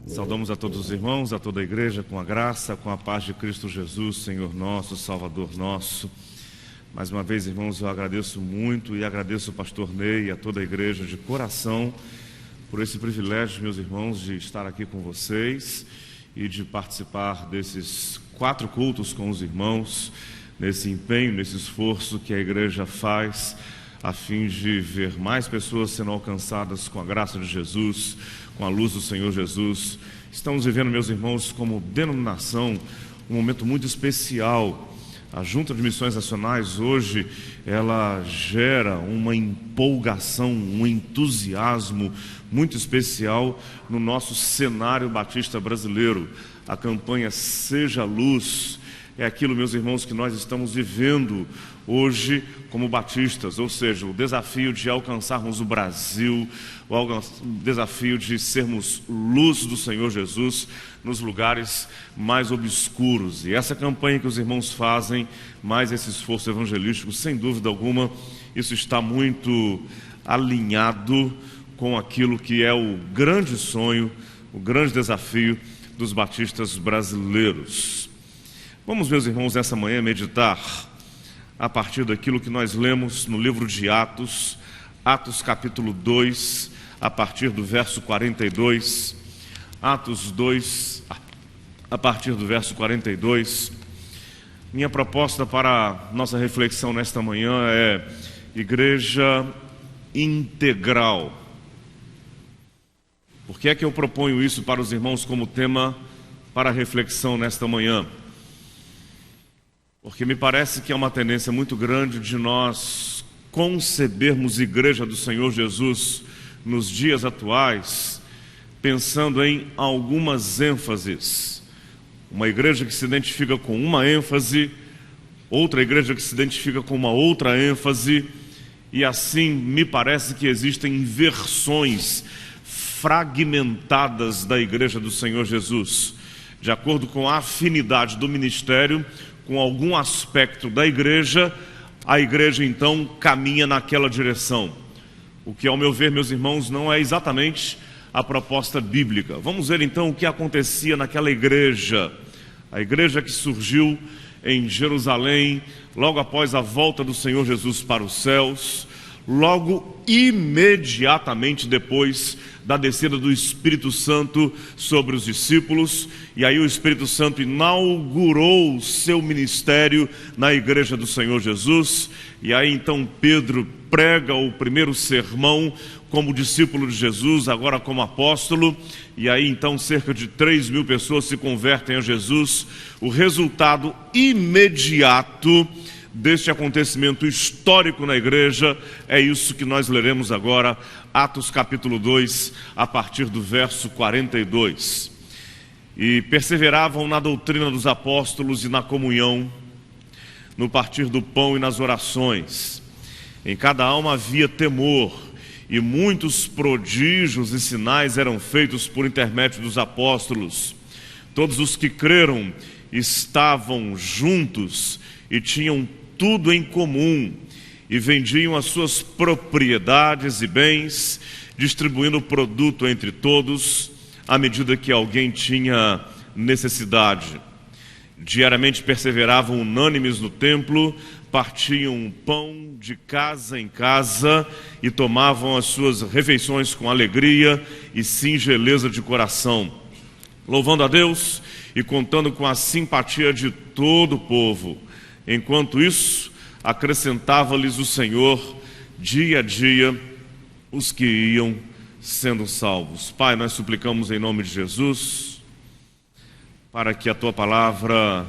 [SPEAKER 10] Saudamos a todos os irmãos, a toda a igreja, com a graça, com a paz de Cristo Jesus, Senhor nosso, Salvador nosso. Mais uma vez, irmãos, eu agradeço muito e agradeço ao pastor Ney e a toda a igreja de coração por esse privilégio, meus irmãos, de estar aqui com vocês e de participar desses 4 cultos com os irmãos, nesse empenho, nesse esforço que a igreja faz a fim de ver mais pessoas sendo alcançadas com a graça de Jesus, com a luz do Senhor Jesus. Estamos vivendo, meus irmãos, como denominação, um momento muito especial. A Junta de Missões Nacionais hoje, ela gera uma empolgação, um entusiasmo muito especial no nosso cenário batista brasileiro. A campanha Seja Luz é aquilo, meus irmãos, que nós estamos vivendo hoje como batistas, ou seja, o desafio de alcançarmos o Brasil, o desafio de sermos luz do Senhor Jesus nos lugares mais obscuros. E essa campanha que os irmãos fazem, mais esse esforço evangelístico, sem dúvida alguma, isso está muito alinhado com aquilo que é o grande sonho, o grande desafio dos batistas brasileiros. Vamos, meus irmãos, nessa manhã meditar a partir daquilo que nós lemos no livro de Atos, Atos capítulo 2, a partir do verso 42, Atos 2, a partir do verso 42. Minha proposta para nossa reflexão nesta manhã é igreja integral. Por que é que eu proponho isso para os irmãos como tema para a reflexão nesta manhã? Porque me parece que é uma tendência muito grande de nós concebermos Igreja do Senhor Jesus nos dias atuais, pensando em algumas ênfases. Uma igreja que se identifica com uma ênfase, outra igreja que se identifica com uma outra ênfase, e assim me parece que existem versões fragmentadas da Igreja do Senhor Jesus, de acordo com a afinidade do ministério com algum aspecto da igreja, a igreja então caminha naquela direção. O que, ao meu ver, meus irmãos, não é exatamente a proposta bíblica. Vamos ver então o que acontecia naquela igreja, a igreja que surgiu em Jerusalém, logo após a volta do Senhor Jesus para os céus, logo imediatamente depois da descida do Espírito Santo sobre os discípulos, e aí o Espírito Santo inaugurou o seu ministério na igreja do Senhor Jesus, e aí então Pedro prega o primeiro sermão como discípulo de Jesus, agora como apóstolo, e aí então cerca de 3.000 pessoas se convertem a Jesus. O resultado imediato deste acontecimento histórico na igreja é isso que nós leremos agora, Atos capítulo 2, a partir do verso 42. E perseveravam na doutrina dos apóstolos e na comunhão, no partir do pão e nas orações. Em cada alma havia temor, e muitos prodígios e sinais eram feitos por intermédio dos apóstolos. Todos os que creram estavam juntos e tinham tudo em comum, e vendiam as suas propriedades e bens, distribuindo o produto entre todos, à medida que alguém tinha necessidade. Diariamente perseveravam unânimes no templo, partiam pão de casa em casa e tomavam as suas refeições com alegria e singeleza de coração, louvando a Deus e contando com a simpatia de todo o povo. Enquanto isso, acrescentava-lhes o Senhor, dia a dia, os que iam sendo salvos. Pai, nós suplicamos em nome de Jesus, para que a Tua palavra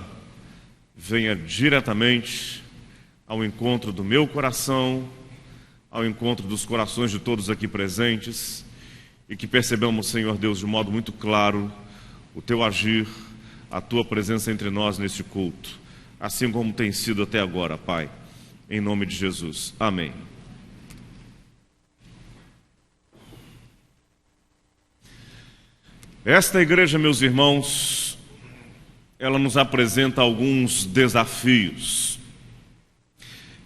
[SPEAKER 10] venha diretamente ao encontro do meu coração, ao encontro dos corações de todos aqui presentes, e que percebamos, Senhor Deus, de modo muito claro, o Teu agir, a Tua presença entre nós neste culto, assim como tem sido até agora, Pai, em nome de Jesus. Amém. Esta igreja, meus irmãos, ela nos apresenta alguns desafios.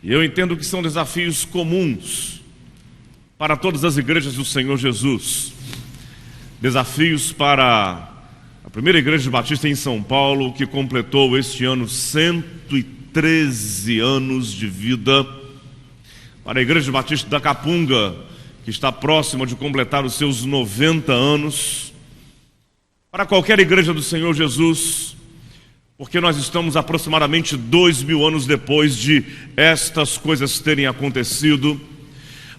[SPEAKER 10] E eu entendo que são desafios comuns para todas as igrejas do Senhor Jesus. Desafios para a primeira igreja batista em São Paulo, que completou este ano 113 anos de vida. Para a igreja batista da Capunga, que está próxima de completar os seus 90 anos. Para qualquer igreja do Senhor Jesus, porque nós estamos aproximadamente 2.000 anos depois de estas coisas terem acontecido,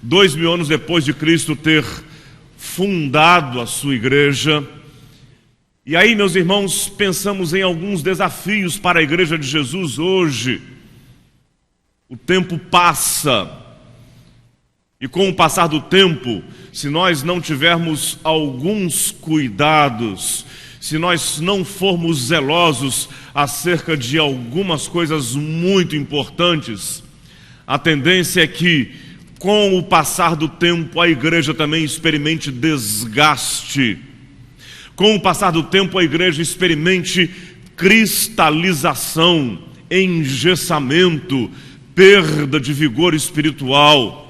[SPEAKER 10] 2.000 anos depois de Cristo ter fundado a sua igreja. E aí, meus irmãos, pensamos em alguns desafios para a igreja de Jesus hoje. O tempo passa, e com o passar do tempo, se nós não tivermos alguns cuidados, se nós não formos zelosos acerca de algumas coisas muito importantes, a tendência é que, com o passar do tempo, a igreja também experimente desgaste. Com o passar do tempo, a igreja experimente cristalização, engessamento, perda de vigor espiritual.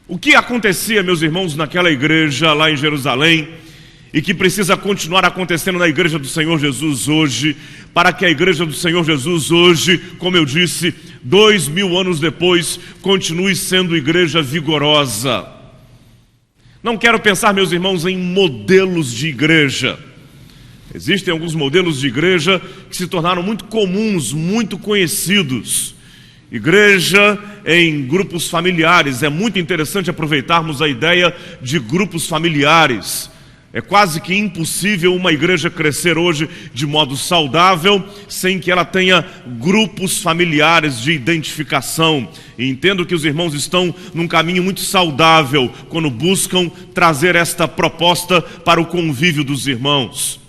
[SPEAKER 10] O que acontecia, meus irmãos, naquela igreja lá em Jerusalém, e que precisa continuar acontecendo na igreja do Senhor Jesus hoje, para que a igreja do Senhor Jesus hoje, como eu disse, 2.000 anos depois, continue sendo igreja vigorosa. Não quero pensar, meus irmãos, em modelos de igreja. Existem alguns modelos de igreja que se tornaram muito comuns, muito conhecidos. Igreja em grupos familiares. É muito interessante aproveitarmos a ideia de grupos familiares. É quase que impossível uma igreja crescer hoje de modo saudável sem que ela tenha grupos familiares de identificação. E entendo que os irmãos estão num caminho muito saudável quando buscam trazer esta proposta para o convívio dos irmãos.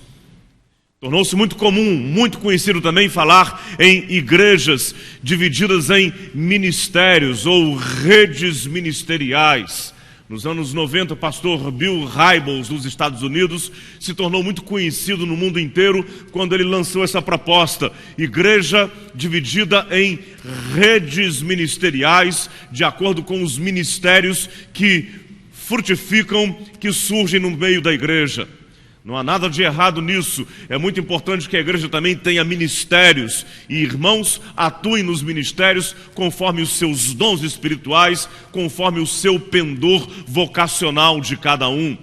[SPEAKER 10] Tornou-se muito comum, muito conhecido também falar em igrejas divididas em ministérios ou redes ministeriais. Nos anos 90, o pastor Bill Hybels, dos Estados Unidos, se tornou muito conhecido no mundo inteiro quando ele lançou essa proposta. Igreja dividida em redes ministeriais, de acordo com os ministérios que frutificam, que surgem no meio da igreja. Não há nada de errado nisso. É muito importante que a igreja também tenha ministérios e irmãos atuem nos ministérios conforme os seus dons espirituais, conforme o seu pendor vocacional de cada um.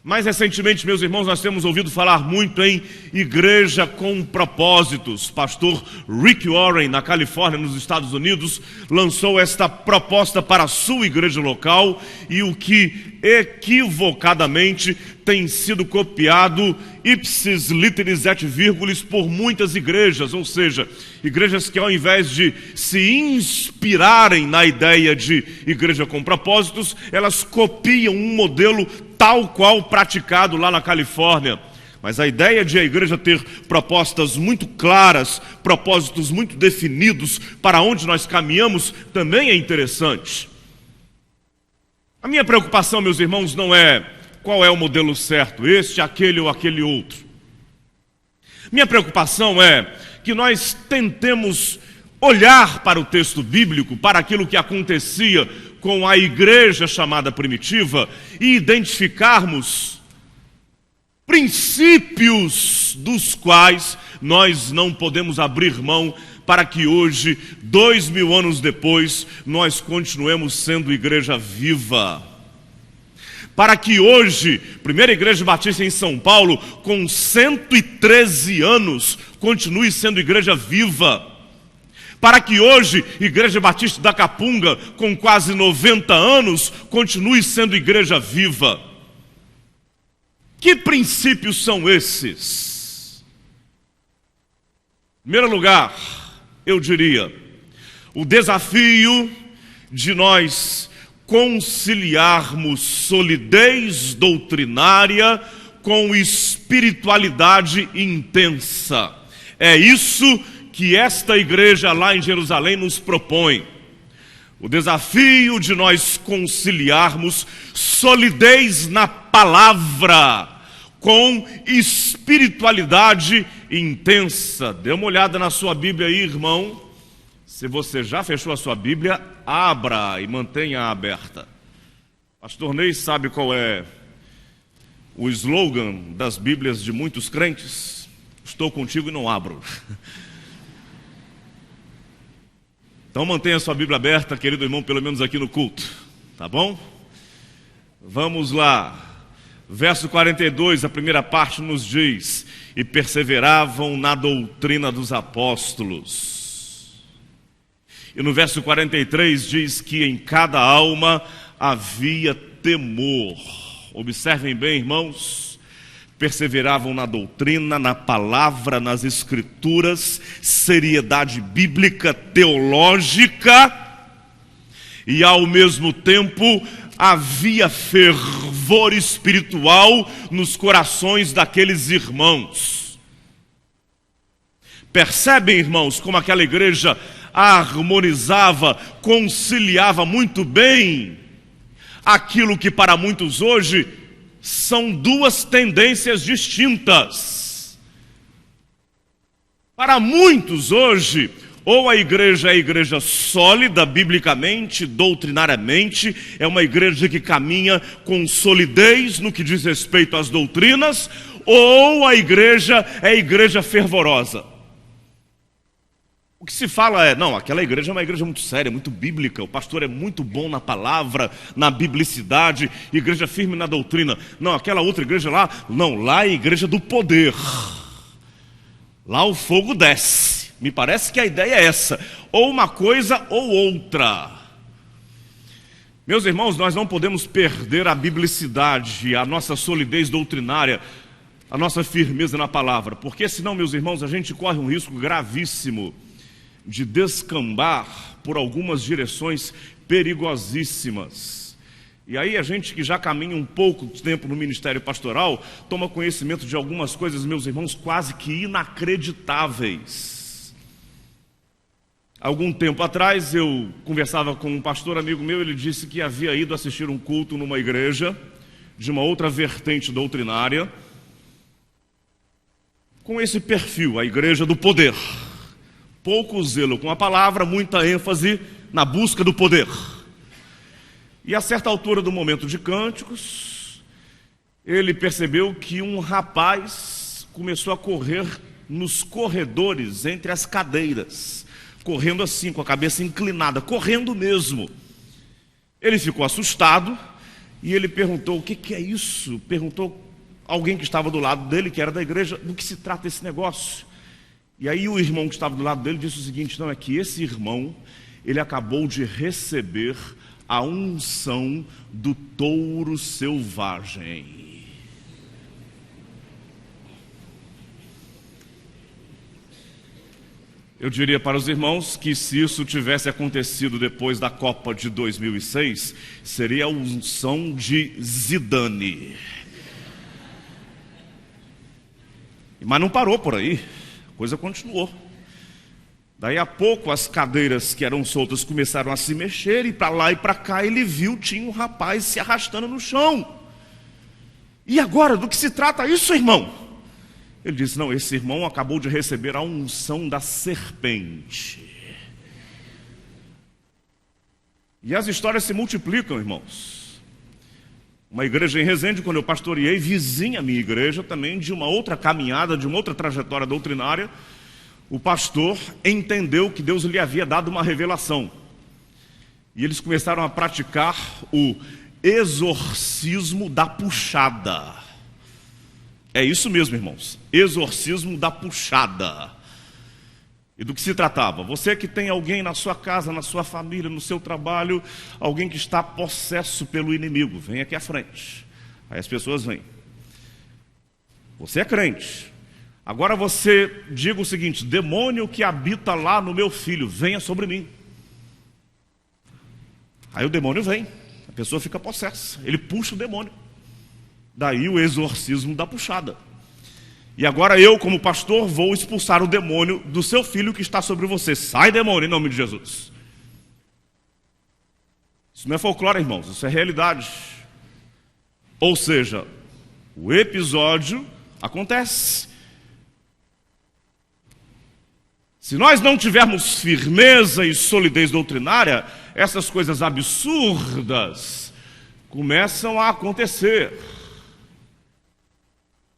[SPEAKER 10] Mais recentemente, meus irmãos, nós temos ouvido falar muito em igreja com propósitos. Pastor Rick Warren, na Califórnia, nos Estados Unidos, lançou esta proposta para a sua igreja local e o que equivocadamente tem sido copiado ipsis literis et virgulis por muitas igrejas, ou seja, igrejas que ao invés de se inspirarem na ideia de igreja com propósitos, elas copiam um modelo tal qual praticado lá na Califórnia. Mas a ideia de a igreja ter propostas muito claras, propósitos muito definidos para onde nós caminhamos, também é interessante. A minha preocupação, meus irmãos, não é qual é o modelo certo, este, aquele ou aquele outro. Minha preocupação é que nós tentemos olhar para o texto bíblico, para aquilo que acontecia com a igreja chamada primitiva e identificarmos princípios dos quais nós não podemos abrir mão para que hoje, 2000 anos depois, nós continuemos sendo igreja viva. Para que hoje, Primeira Igreja Batista em São Paulo, com 113 anos, continue sendo igreja viva. Para que hoje, Igreja Batista da Capunga, com quase 90 anos, continue sendo igreja viva. Que princípios são esses? Em primeiro lugar, eu diria, o desafio de nós conciliarmos solidez doutrinária com espiritualidade intensa. É isso que esta igreja lá em Jerusalém nos propõe. O desafio de nós conciliarmos solidez na palavra com espiritualidade intensa. Dê uma olhada na sua Bíblia aí, irmão. Se você já fechou a sua Bíblia, abra e mantenha aberta. Pastor Ney sabe qual é o slogan das Bíblias de muitos crentes? Estou contigo e não abro. Então mantenha a sua Bíblia aberta, querido irmão, pelo menos aqui no culto, tá bom? Vamos lá. Verso 42, a primeira parte nos diz: e perseveravam na doutrina dos apóstolos. E no verso 43 diz que em cada alma havia temor. Observem bem, irmãos. Perseveravam na doutrina, na palavra, nas escrituras, seriedade bíblica, teológica, e ao mesmo tempo havia fervor espiritual nos corações daqueles irmãos. Percebem, irmãos, como aquela igreja harmonizava, conciliava muito bem aquilo que para muitos hoje são duas tendências distintas. Para muitos hoje, ou a igreja é igreja sólida, biblicamente, doutrinariamente, é uma igreja que caminha com solidez no que diz respeito às doutrinas, ou a igreja é igreja fervorosa. O que se fala é, não, aquela igreja é uma igreja muito séria, muito bíblica, o pastor é muito bom na palavra, na biblicidade, igreja firme na doutrina. Não, aquela outra igreja lá, não, lá é a igreja do poder. Lá o fogo desce. Me parece que a ideia é essa, ou uma coisa ou outra. Meus irmãos, nós não podemos perder a biblicidade, a nossa solidez doutrinária, a nossa firmeza na palavra, porque senão, meus irmãos, a gente corre um risco gravíssimo de descambar por algumas direções perigosíssimas. E aí a gente que já caminha um pouco de tempo no ministério pastoral, toma conhecimento de algumas coisas, meus irmãos, quase que inacreditáveis. Algum tempo atrás eu conversava com um pastor amigo meu, ele disse que havia ido assistir um culto numa igreja de uma outra vertente doutrinária, com esse perfil, a igreja do poder. Pouco zelo com a palavra, muita ênfase na busca do poder. E a certa altura do momento de cânticos, ele percebeu que um rapaz começou a correr nos corredores, entre as cadeiras, correndo assim, com a cabeça inclinada, correndo mesmo. Ele ficou assustado e ele perguntou: o que é isso? Perguntou alguém que estava do lado dele, que era da igreja: do que se trata esse negócio? E aí o irmão que estava do lado dele disse o seguinte: não, é que esse irmão, ele acabou de receber a unção do touro selvagem. Eu diria para os irmãos que se isso tivesse acontecido depois da Copa de 2006, seria a unção de Zidane. Mas não parou por aí, a coisa continuou. Daí a pouco as cadeiras que eram soltas começaram a se mexer, e para lá e para cá ele viu, tinha um rapaz se arrastando no chão. E agora, do que se trata isso, irmão? Ele disse: não, esse irmão acabou de receber a unção da serpente. E as histórias se multiplicam, irmãos. Uma igreja em Resende, quando eu pastoreei, vizinha à minha igreja, também de uma outra caminhada, de uma outra trajetória doutrinária, o pastor entendeu que Deus lhe havia dado uma revelação. E eles começaram a praticar o exorcismo da puxada. É isso mesmo, irmãos, exorcismo da puxada. E do que se tratava? Você que tem alguém na sua casa, na sua família, no seu trabalho, alguém que está possesso pelo inimigo, vem aqui à frente. Aí as pessoas vêm. Você é crente. Agora você diga o seguinte: demônio que habita lá no meu filho, venha sobre mim. Aí o demônio vem, a pessoa fica possessa, ele puxa o demônio. Daí o exorcismo da puxada. E agora eu, como pastor, vou expulsar o demônio do seu filho que está sobre você. Sai, demônio, em nome de Jesus. Isso não é folclore, irmãos, isso é realidade. Ou seja, o episódio acontece. Se nós não tivermos firmeza e solidez doutrinária, essas coisas absurdas começam a acontecer.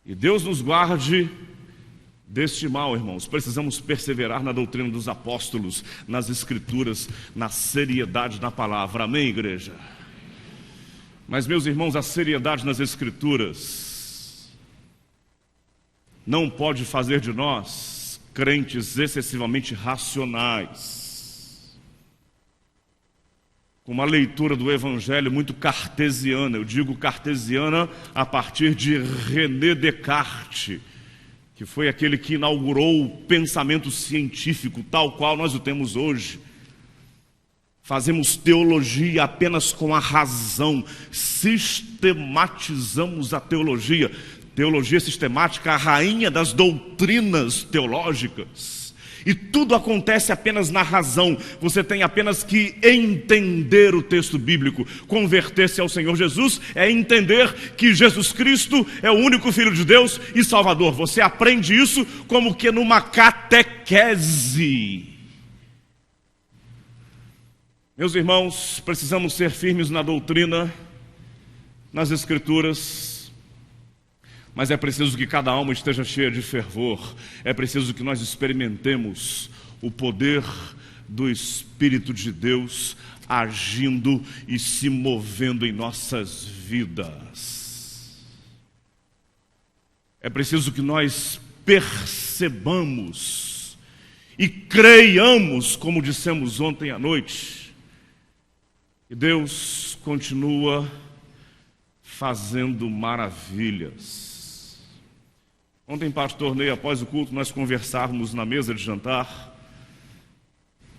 [SPEAKER 10] E Deus nos guarde deste mal, irmãos. Precisamos perseverar na doutrina dos apóstolos, nas escrituras, na seriedade na palavra. Amém, igreja? Mas, meus irmãos, a seriedade nas escrituras não pode fazer de nós crentes excessivamente racionais, com uma leitura do Evangelho muito cartesiana. Eu digo cartesiana a partir de René Descartes, que foi aquele que inaugurou o pensamento científico tal qual nós o temos hoje. Fazemos teologia apenas com a razão, sistematizamos a teologia. Teologia sistemática, a rainha das doutrinas teológicas. E tudo acontece apenas na razão. Você tem apenas que entender o texto bíblico. Converter-se ao Senhor Jesus é entender que Jesus Cristo é o único Filho de Deus e Salvador. Você aprende isso como que numa catequese. Meus irmãos, precisamos ser firmes na doutrina, nas Escrituras. Mas é preciso que cada alma esteja cheia de fervor. É preciso que nós experimentemos o poder do Espírito de Deus agindo e se movendo em nossas vidas. É preciso que nós percebamos e creiamos, como dissemos ontem à noite, E Deus continua fazendo maravilhas. Ontem, pastor Ney, após o culto, nós conversávamos na mesa de jantar,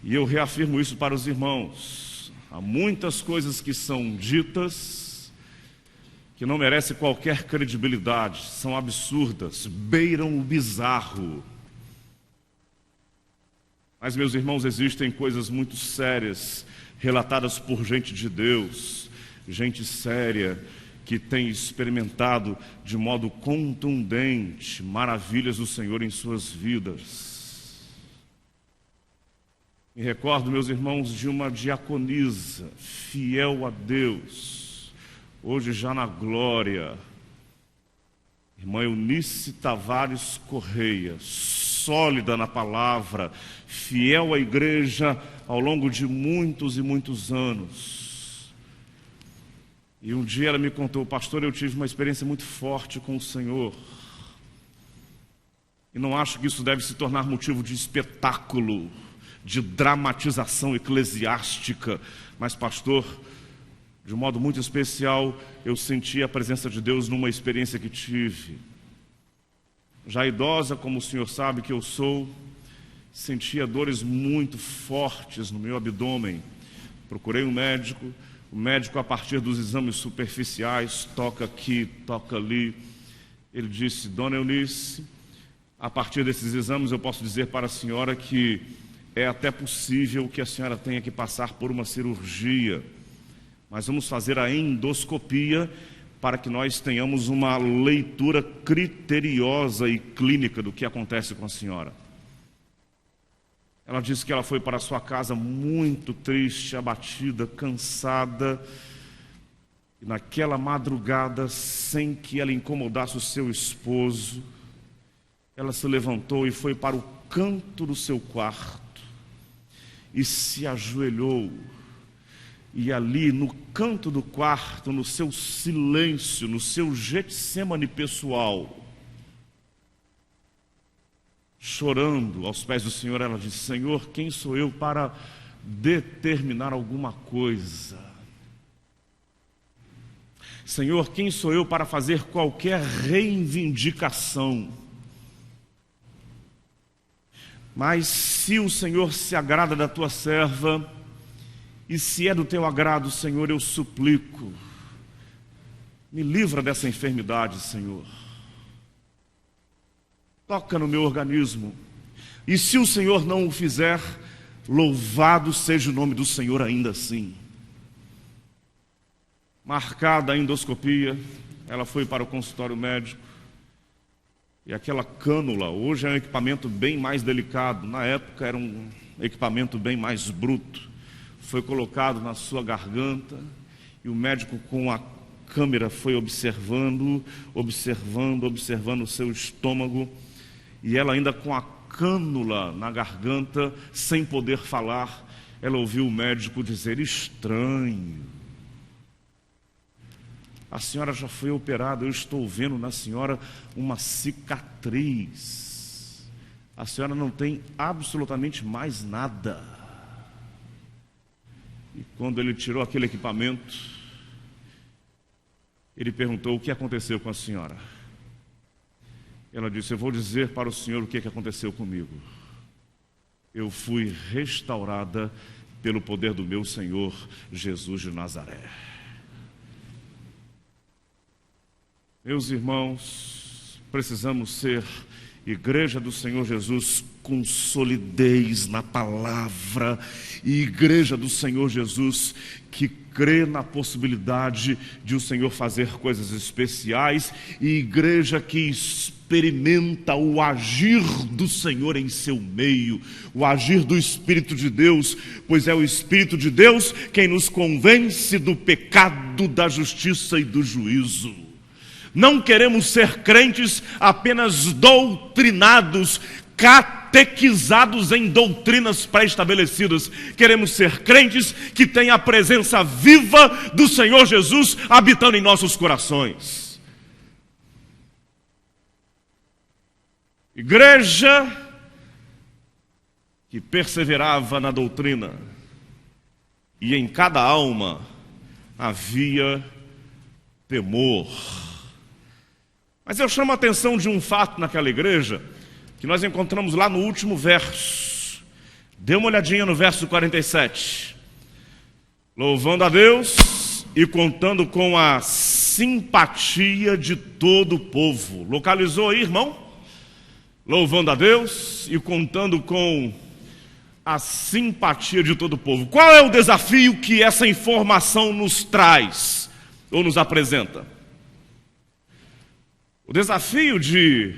[SPEAKER 10] e eu reafirmo isso para os irmãos. Há muitas coisas que são ditas que não merecem qualquer credibilidade, são absurdas, beiram o bizarro. Mas, meus irmãos, existem coisas muito sérias relatadas por gente de Deus, gente séria, que tem experimentado de modo contundente maravilhas do Senhor em suas vidas. Me recordo, meus irmãos, de uma diaconisa fiel a Deus, hoje já na glória, irmã Eunice Tavares Correia, sólida na palavra, fiel à igreja ao longo de muitos e muitos anos. E um dia ela me contou: pastor, eu tive uma experiência muito forte com o Senhor, e não acho que isso deve se tornar motivo de espetáculo, de dramatização eclesiástica, mas, pastor, de um modo muito especial, eu senti a presença de Deus numa experiência que tive. Já idosa, como o senhor sabe que eu sou, sentia dores muito fortes no meu abdômen. Procurei um médico, o médico, a partir dos exames superficiais, toca aqui, toca ali. Ele disse: dona Eunice, a partir desses exames eu posso dizer para a senhora que é até possível que a senhora tenha que passar por uma cirurgia, mas vamos fazer a endoscopia para que nós tenhamos uma leitura criteriosa e clínica do que acontece com a senhora. Ela disse que ela foi para sua casa muito triste, abatida, cansada, e naquela madrugada, sem que ela incomodasse o seu esposo, ela se levantou e foi para o canto do seu quarto e se ajoelhou. E ali, no canto do quarto, no seu silêncio, no seu Getsemane pessoal, chorando aos pés do Senhor, ela disse: Senhor, quem sou eu para determinar alguma coisa? Senhor, quem sou eu para fazer qualquer reivindicação? Mas se o Senhor se agrada da tua serva, e se é do teu agrado, Senhor, eu suplico, me livra dessa enfermidade, Senhor. Toca no meu organismo. E se o Senhor não o fizer, louvado seja o nome do Senhor ainda assim. Marcada a endoscopia, ela foi para o consultório médico. E aquela cânula, hoje é um equipamento bem mais delicado, na época era um equipamento bem mais bruto, foi colocado na sua garganta, e o médico com a câmera foi observando o seu estômago, e ela ainda com a cânula na garganta, sem poder falar, ela ouviu o médico dizer: estranho, a senhora já foi operada, eu estou vendo na senhora uma cicatriz, a senhora não tem absolutamente mais nada. E quando ele tirou aquele equipamento, ele perguntou: o que aconteceu com a senhora? Ela disse: eu vou dizer para o senhor o que aconteceu comigo. Eu fui restaurada pelo poder do meu Senhor Jesus de Nazaré. Meus irmãos, precisamos ser igreja do Senhor Jesus com solidez na palavra, e igreja do Senhor Jesus que crê na possibilidade de o Senhor fazer coisas especiais, e igreja que experimenta o agir do Senhor em seu meio, o agir do Espírito de Deus, pois é o Espírito de Deus quem nos convence do pecado, da justiça e do juízo. Não queremos ser crentes apenas doutrinados, catequizados em doutrinas pré-estabelecidas. Queremos ser crentes que têm a presença viva do Senhor Jesus habitando em nossos corações. Igreja que perseverava na doutrina, e em cada alma havia temor. Mas eu chamo a atenção de um fato naquela igreja, que nós encontramos lá no último verso. Dê uma olhadinha no verso 47. Louvando a Deus e contando com a simpatia de todo o povo. Localizou aí, irmão? Louvando a Deus e contando com a simpatia de todo o povo. Qual é o desafio que essa informação nos traz ou nos apresenta? O desafio de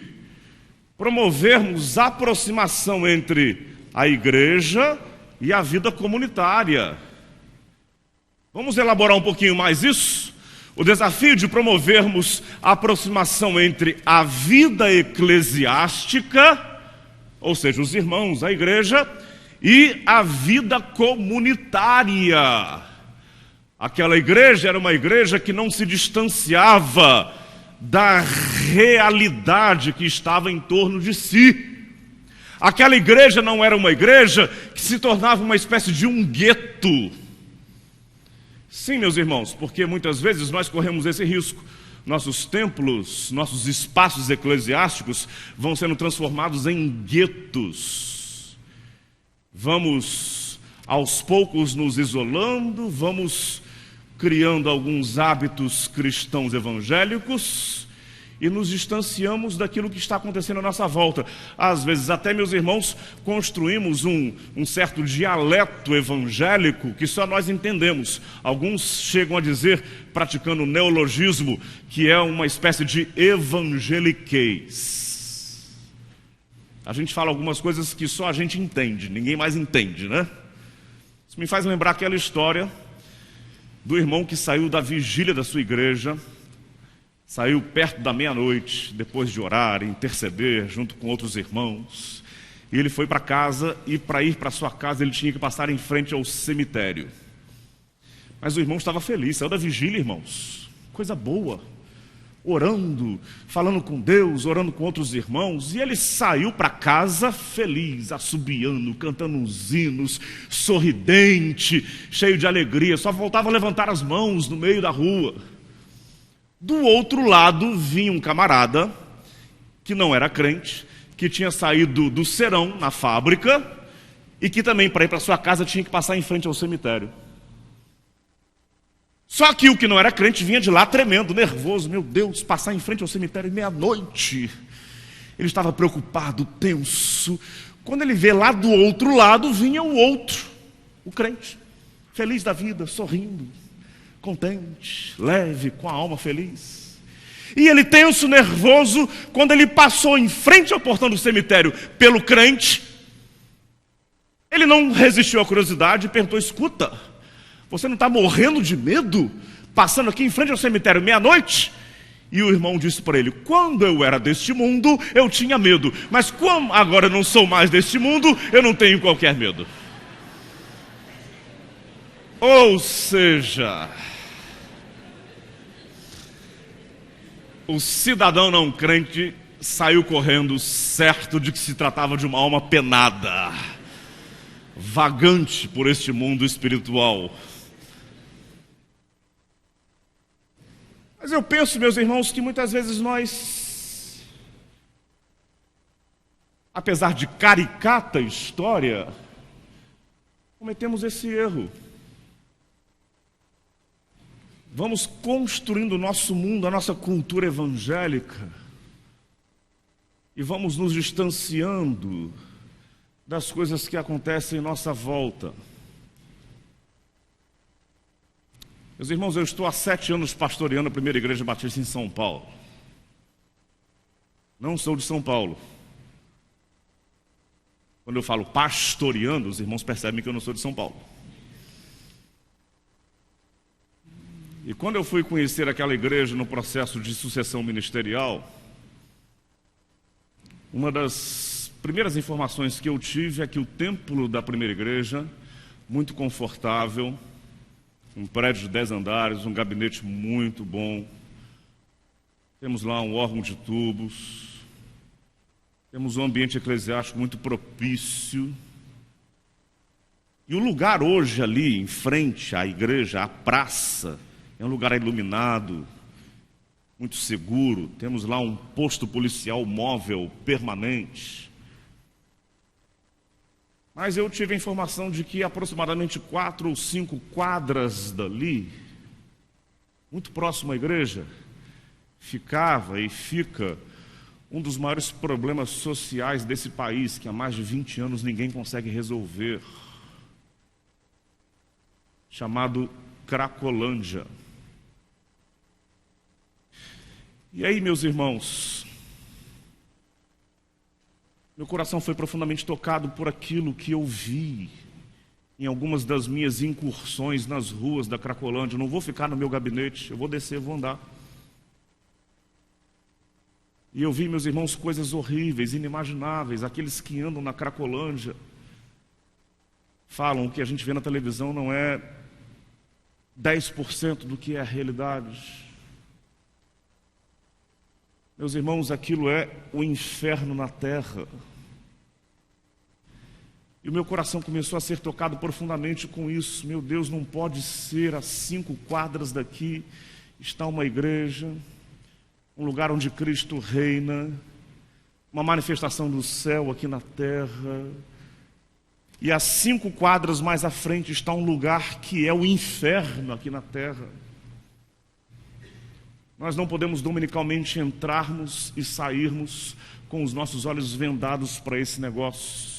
[SPEAKER 10] promovermos aproximação entre a igreja e a vida comunitária. Vamos elaborar um pouquinho mais isso? O desafio de promovermos a aproximação entre a vida eclesiástica, ou seja, os irmãos, a igreja, e a vida comunitária. Aquela igreja era uma igreja que não se distanciava da realidade que estava em torno de si. Aquela igreja não era uma igreja que se tornava uma espécie de um gueto. Sim, meus irmãos, porque muitas vezes nós corremos esse risco. Nossos templos, nossos espaços eclesiásticos vão sendo transformados em guetos. Vamos, aos poucos, nos isolando, vamos criando alguns hábitos cristãos evangélicos e nos distanciamos daquilo que está acontecendo à nossa volta. Às vezes até, meus irmãos, construímos um certo dialeto evangélico que só nós entendemos. Alguns chegam a dizer, praticando neologismo, que é uma espécie de evangeliquez. A gente fala algumas coisas que só a gente entende, ninguém mais entende, né? Isso me faz lembrar aquela história do irmão que saiu da vigília da sua igreja, saiu perto da meia-noite, depois de orar, interceder junto com outros irmãos, e ele foi para casa, e para ir para sua casa ele tinha que passar em frente ao cemitério. Mas o irmão estava feliz, saiu da vigília, irmãos, coisa boa, orando, falando com Deus, orando com outros irmãos, e ele saiu para casa feliz, assobiando, cantando uns hinos, sorridente, cheio de alegria, só faltava levantar as mãos no meio da rua. Do outro lado vinha um camarada, que não era crente, que tinha saído do serão na fábrica, e que também para ir para sua casa tinha que passar em frente ao cemitério. Só que o que não era crente vinha de lá tremendo, nervoso, meu Deus, passar em frente ao cemitério meia-noite. Ele estava preocupado, tenso. Quando ele vê lá do outro lado, vinha o outro, o crente, feliz da vida, sorrindo, contente, leve, com a alma feliz. E ele tenso, nervoso, quando ele passou em frente ao portão do cemitério pelo crente, ele não resistiu à curiosidade e perguntou: escuta, você não está morrendo de medo, passando aqui em frente ao cemitério meia-noite? E o irmão disse para ele: quando eu era deste mundo, eu tinha medo, mas como agora eu não sou mais deste mundo, eu não tenho qualquer medo. Ou seja, o cidadão não crente saiu correndo certo de que se tratava de uma alma penada, vagante por este mundo espiritual. Mas eu penso, meus irmãos, que muitas vezes nós, apesar de caricata história, cometemos esse erro. Vamos construindo o nosso mundo, a nossa cultura evangélica, e vamos nos distanciando das coisas que acontecem em nossa volta. Meus irmãos, eu estou há 7 anos pastoreando a primeira igreja batista em São Paulo. Não sou de São Paulo. Quando eu falo pastoreando, os irmãos percebem que eu não sou de São Paulo. E quando eu fui conhecer aquela igreja no processo de sucessão ministerial, uma das primeiras informações que eu tive é que o templo da primeira igreja, muito confortável, um prédio de 10 andares, um gabinete muito bom, temos lá um órgão de tubos, temos um ambiente eclesiástico muito propício. E o lugar hoje ali, em frente à igreja, à praça, é um lugar iluminado, muito seguro. Temos lá um posto policial móvel permanente. Mas eu tive a informação de que aproximadamente 4 ou 5 quadras dali, muito próximo à igreja, ficava e fica um dos maiores problemas sociais desse país, que há mais de 20 anos ninguém consegue resolver, chamado Cracolândia. E aí, meus irmãos, meu coração foi profundamente tocado por aquilo que eu vi em algumas das minhas incursões nas ruas da Cracolândia. Eu não vou ficar no meu gabinete, eu vou descer, vou andar. E eu vi, meus irmãos, coisas horríveis, inimagináveis. Aqueles que andam na Cracolândia falam: o que a gente vê na televisão não é 10% do que é a realidade. Meus irmãos, aquilo é o inferno na terra. E o meu coração começou a ser tocado profundamente com isso. Meu Deus, não pode ser, a 5 quadras daqui está uma igreja, um lugar onde Cristo reina, uma manifestação do céu aqui na terra. E a 5 quadras mais à frente está um lugar que é o inferno aqui na terra. Nós não podemos dominicalmente entrarmos e sairmos com os nossos olhos vendados para esse negócio.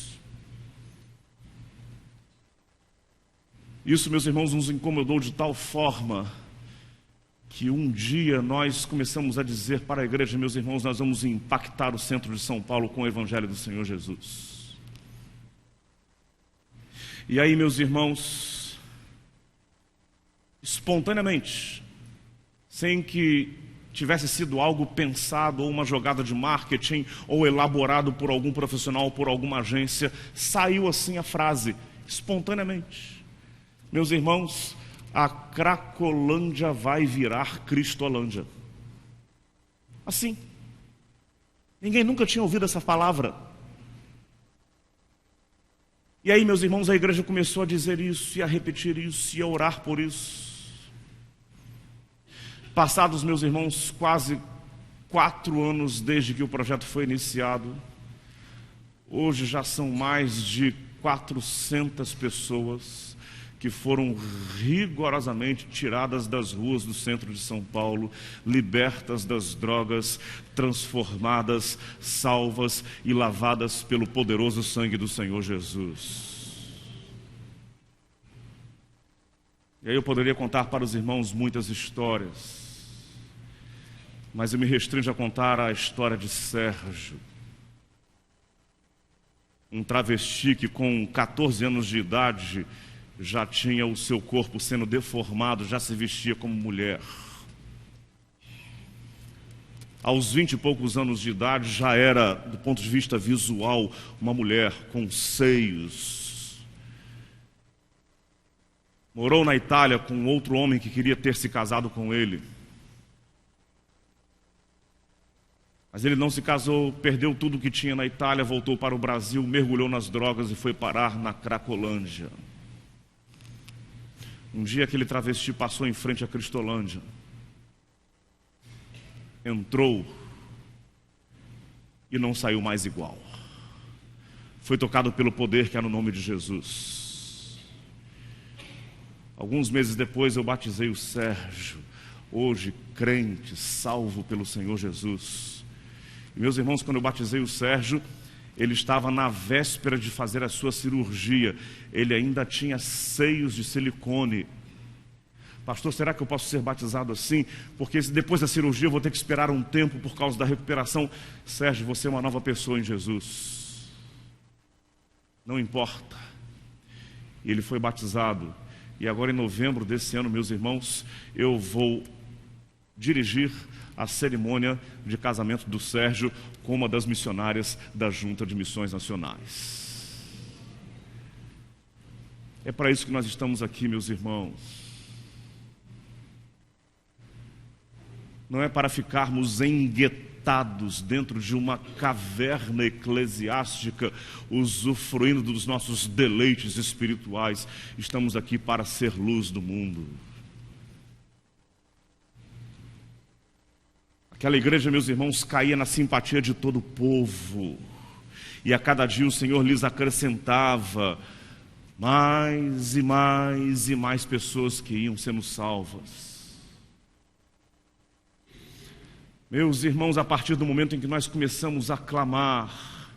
[SPEAKER 10] Isso, meus irmãos, nos incomodou de tal forma que um dia nós começamos a dizer para a igreja: meus irmãos, nós vamos impactar o centro de São Paulo com o Evangelho do Senhor Jesus. E aí, meus irmãos, espontaneamente, sem que tivesse sido algo pensado, ou uma jogada de marketing, ou elaborado por algum profissional, ou por alguma agência, saiu assim a frase, espontaneamente: meus irmãos, a Cracolândia vai virar Cristolândia. Assim. Ninguém nunca tinha ouvido essa palavra. E aí, meus irmãos, a igreja começou a dizer isso, e a repetir isso, e a orar por isso. Passados, meus irmãos, quase 4 anos desde que o projeto foi iniciado, hoje já são mais de 400 pessoas que foram rigorosamente tiradas das ruas do centro de São Paulo, libertas das drogas, transformadas, salvas e lavadas pelo poderoso sangue do Senhor Jesus. E aí eu poderia contar para os irmãos muitas histórias, mas eu me restringo a contar a história de Sérgio, um travesti que com 14 anos de idade já tinha o seu corpo sendo deformado, já se vestia como mulher. Aos 20 e poucos anos de idade já era, do ponto de vista visual, uma mulher com seios. Morou na Itália com outro homem que queria ter se casado com ele. Mas ele não se casou, perdeu tudo que tinha na Itália, voltou para o Brasil, mergulhou nas drogas e foi parar na Cracolândia. Um dia aquele travesti passou em frente à Cristolândia, entrou e não saiu mais igual. Foi tocado pelo poder que há no nome de Jesus. Alguns meses depois eu batizei o Sérgio, hoje crente, salvo pelo Senhor Jesus. E, meus irmãos, quando eu batizei o Sérgio, ele estava na véspera de fazer a sua cirurgia. Ele ainda tinha seios de silicone. Pastor, será que eu posso ser batizado assim? Porque depois da cirurgia eu vou ter que esperar um tempo por causa da recuperação. Sérgio, você é uma nova pessoa em Jesus. Não importa. E ele foi batizado. E agora em novembro desse ano, meus irmãos, eu vou dirigir a cerimônia de casamento do Sérgio com uma das missionárias da Junta de Missões Nacionais. É para isso que nós estamos aqui, meus irmãos. Não é para ficarmos enguetados sentados dentro de uma caverna eclesiástica, usufruindo dos nossos deleites espirituais. Estamos aqui para ser luz do mundo. Aquela igreja, meus irmãos, caía na simpatia de todo o povo. E a cada dia o Senhor lhes acrescentava mais e mais e mais pessoas que iam sendo salvas. Meus irmãos, a partir do momento em que nós começamos a clamar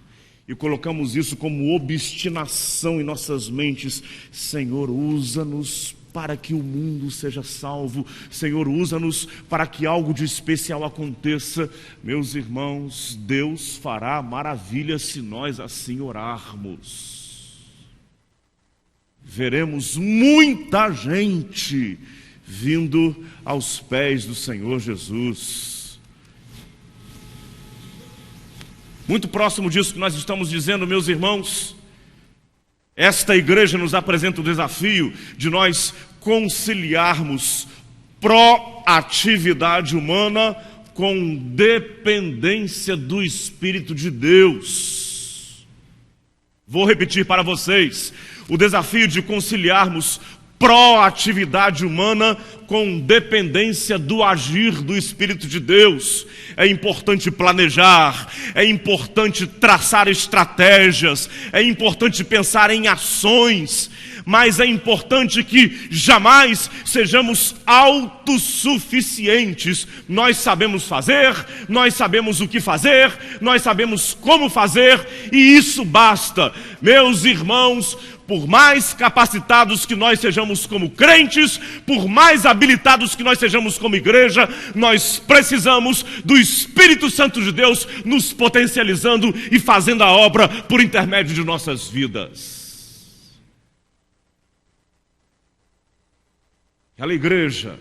[SPEAKER 10] e colocamos isso como obstinação em nossas mentes, Senhor, usa-nos para que o mundo seja salvo, Senhor, usa-nos para que algo de especial aconteça. Meus irmãos, Deus fará maravilhas se nós assim orarmos. Veremos muita gente vindo aos pés do Senhor Jesus. Muito próximo disso que nós estamos dizendo, meus irmãos, esta igreja nos apresenta o desafio de nós conciliarmos proatividade humana com dependência do Espírito de Deus. Vou repetir para vocês: o desafio de conciliarmos proatividade humana com dependência do agir do Espírito de Deus. É importante planejar, é importante traçar estratégias, é importante pensar em ações, mas é importante que jamais sejamos autossuficientes. Nós sabemos fazer, nós sabemos o que fazer, nós sabemos como fazer, e isso basta. Meus irmãos, por mais capacitados que nós sejamos como crentes, por mais habilitados que nós sejamos como igreja, nós precisamos do Espírito Santo de Deus nos potencializando e fazendo a obra por intermédio de nossas vidas. Aquela igreja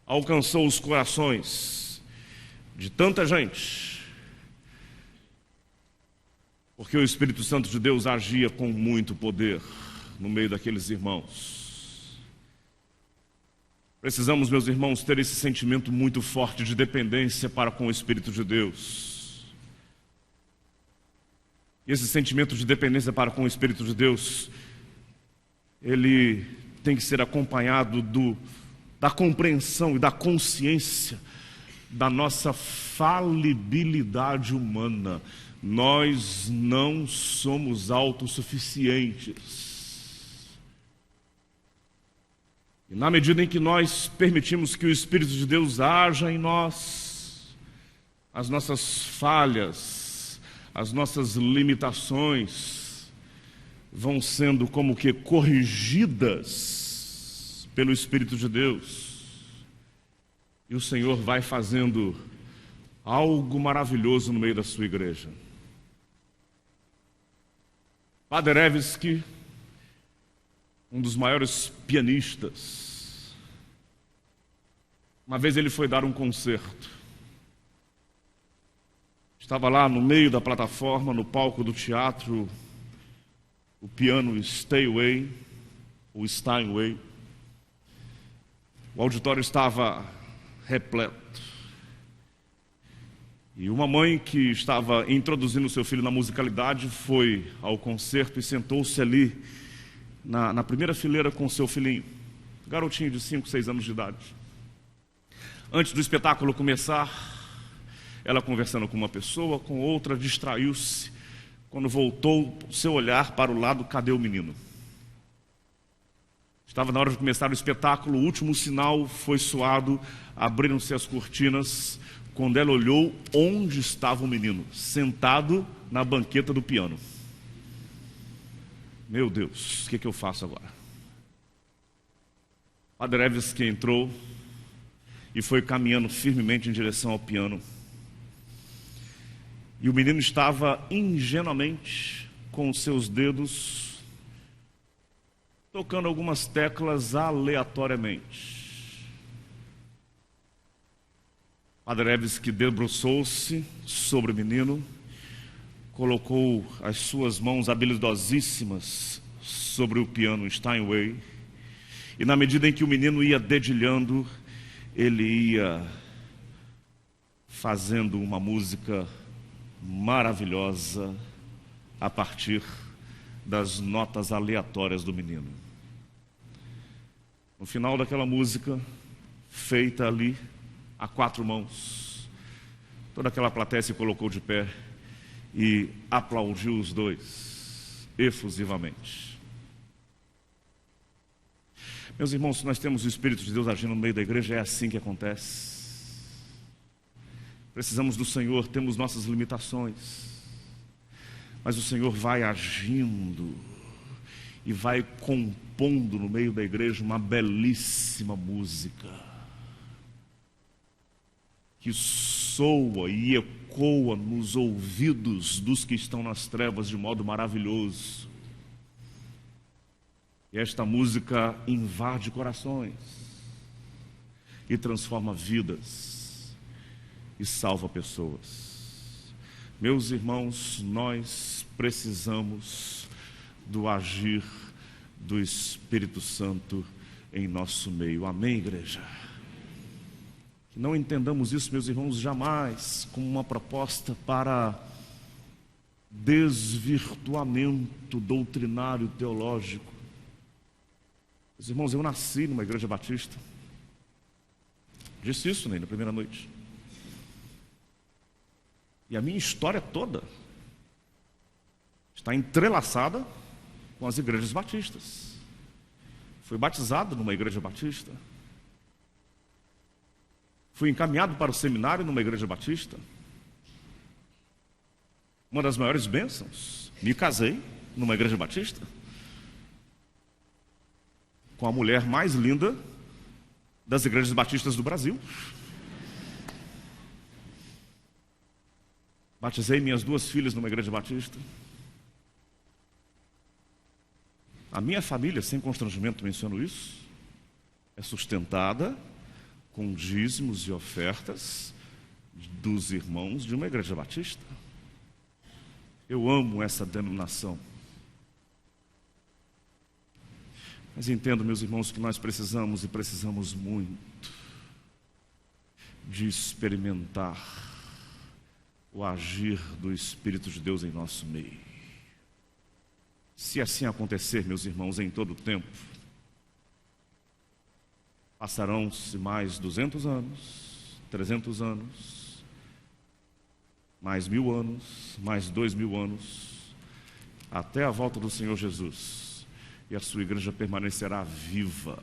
[SPEAKER 10] alcançou os corações de tanta gente, porque o Espírito Santo de Deus agia com muito poder no meio daqueles irmãos. Precisamos, meus irmãos, ter esse sentimento muito forte de dependência para com o Espírito de Deus. E esse sentimento de dependência para com o Espírito de Deus, ele tem que ser acompanhado da compreensão e da consciência da nossa falibilidade humana. Nós não somos autossuficientes. E na medida em que nós permitimos que o Espírito de Deus haja em nós, as nossas falhas, as nossas limitações vão sendo como que corrigidas pelo Espírito de Deus. E o Senhor vai fazendo algo maravilhoso no meio da sua igreja. Paderewski, um dos maiores pianistas, uma vez ele foi dar um concerto. Estava lá no meio da plataforma, no palco do teatro, o piano Steinway. O auditório estava repleto. E uma mãe que estava introduzindo o seu filho na musicalidade foi ao concerto e sentou-se ali na primeira fileira com o seu filhinho, garotinho de 5, 6 anos de idade. Antes do espetáculo começar, ela conversando com uma pessoa, com outra, distraiu-se. Quando voltou seu olhar para o lado, cadê o menino? Estava na hora de começar o espetáculo, o último sinal foi soado, abriram-se as cortinas. Quando ela olhou, onde estava o menino? Sentado na banqueta do piano. Meu Deus, o que eu faço agora? Paderewski entrou e foi caminhando firmemente em direção ao piano. E o menino estava ingenuamente com os seus dedos tocando algumas teclas aleatoriamente. Paderewski debruçou-se sobre o menino, colocou as suas mãos habilidosíssimas sobre o piano Steinway, e na medida em que o menino ia dedilhando, ele ia fazendo uma música maravilhosa a partir das notas aleatórias do menino. No final daquela música, feita ali a 4 mãos, toda aquela plateia se colocou de pé e aplaudiu os dois efusivamente. Meus irmãos, se nós temos o Espírito de Deus agindo no meio da igreja, é assim que acontece. Precisamos do Senhor, temos nossas limitações, mas o Senhor vai agindo e vai compondo no meio da igreja uma belíssima música que soa e ecoa nos ouvidos dos que estão nas trevas de modo maravilhoso. E esta música invade corações e transforma vidas e salva pessoas. Meus irmãos, nós precisamos do agir do Espírito Santo em nosso meio. Amém, igreja? Que não entendamos isso, meus irmãos, jamais como uma proposta para desvirtuamento doutrinário teológico. Meus irmãos, eu nasci numa igreja batista. Disse isso, né, na primeira noite. E a minha história toda está entrelaçada com as igrejas batistas. Fui batizado numa igreja batista. Fui encaminhado para o seminário numa igreja batista. Uma das maiores bênçãos. Me casei numa igreja batista com a mulher mais linda das igrejas batistas do Brasil. Batizei minhas 2 filhas numa igreja batista. A minha família, sem constrangimento menciono isso, é sustentada com dízimos e ofertas dos irmãos de uma igreja batista. Eu amo essa denominação. Mas entendo, meus irmãos, que nós precisamos, e precisamos muito, de experimentar o agir do Espírito de Deus em nosso meio. Se assim acontecer, meus irmãos, em todo o tempo, passarão-se mais 200 anos, 300 anos, mais 1000 anos, mais 2000 anos, até a volta do Senhor Jesus. E a sua igreja permanecerá viva,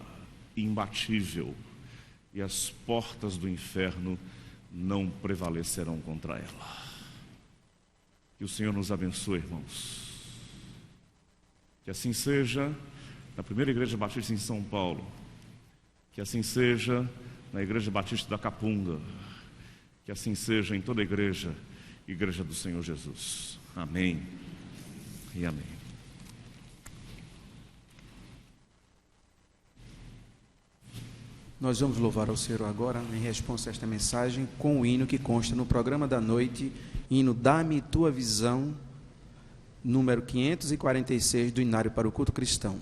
[SPEAKER 10] imbatível, e as portas do inferno não prevalecerão contra ela. Que o Senhor nos abençoe, irmãos. Que assim seja na primeira igreja batista em São Paulo. Que assim seja na igreja batista da Capunga. Que assim seja em toda a igreja do Senhor Jesus. Amém e amém.
[SPEAKER 6] Nós vamos louvar ao Senhor agora, em resposta a esta mensagem, com o hino que consta no programa da noite, hino Dá-me Tua Visão, número 546 do Inário para o Culto Cristão.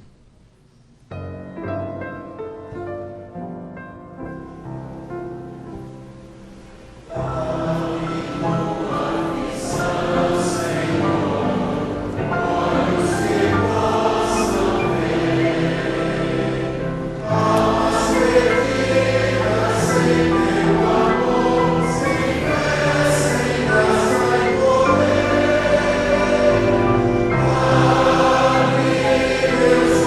[SPEAKER 2] Deus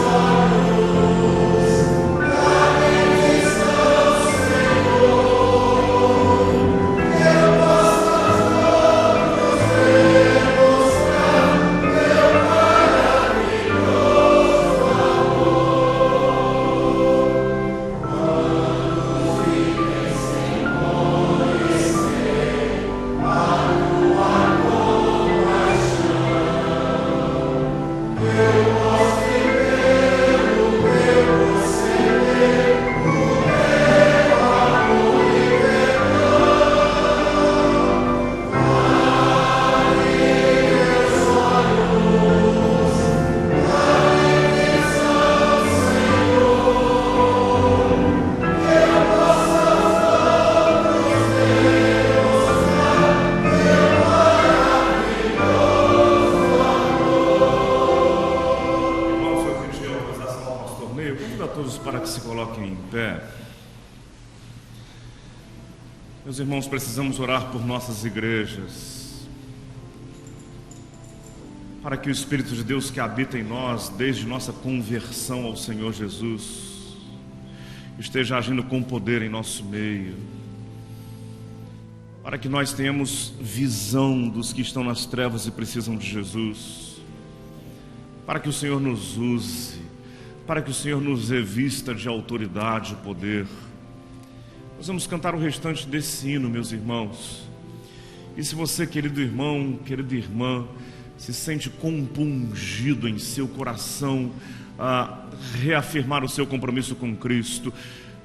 [SPEAKER 10] Meus irmãos, precisamos orar por nossas igrejas, para que o Espírito de Deus que habita em nós, desde nossa conversão ao Senhor Jesus, esteja agindo com poder em nosso meio, para que nós tenhamos visão dos que estão nas trevas e precisam de Jesus, para que o Senhor nos use, para que o Senhor nos revista de autoridade e poder. Nós vamos cantar o restante desse hino, meus irmãos. E se você, querido irmão, querida irmã, se sente compungido em seu coração a reafirmar o seu compromisso com Cristo,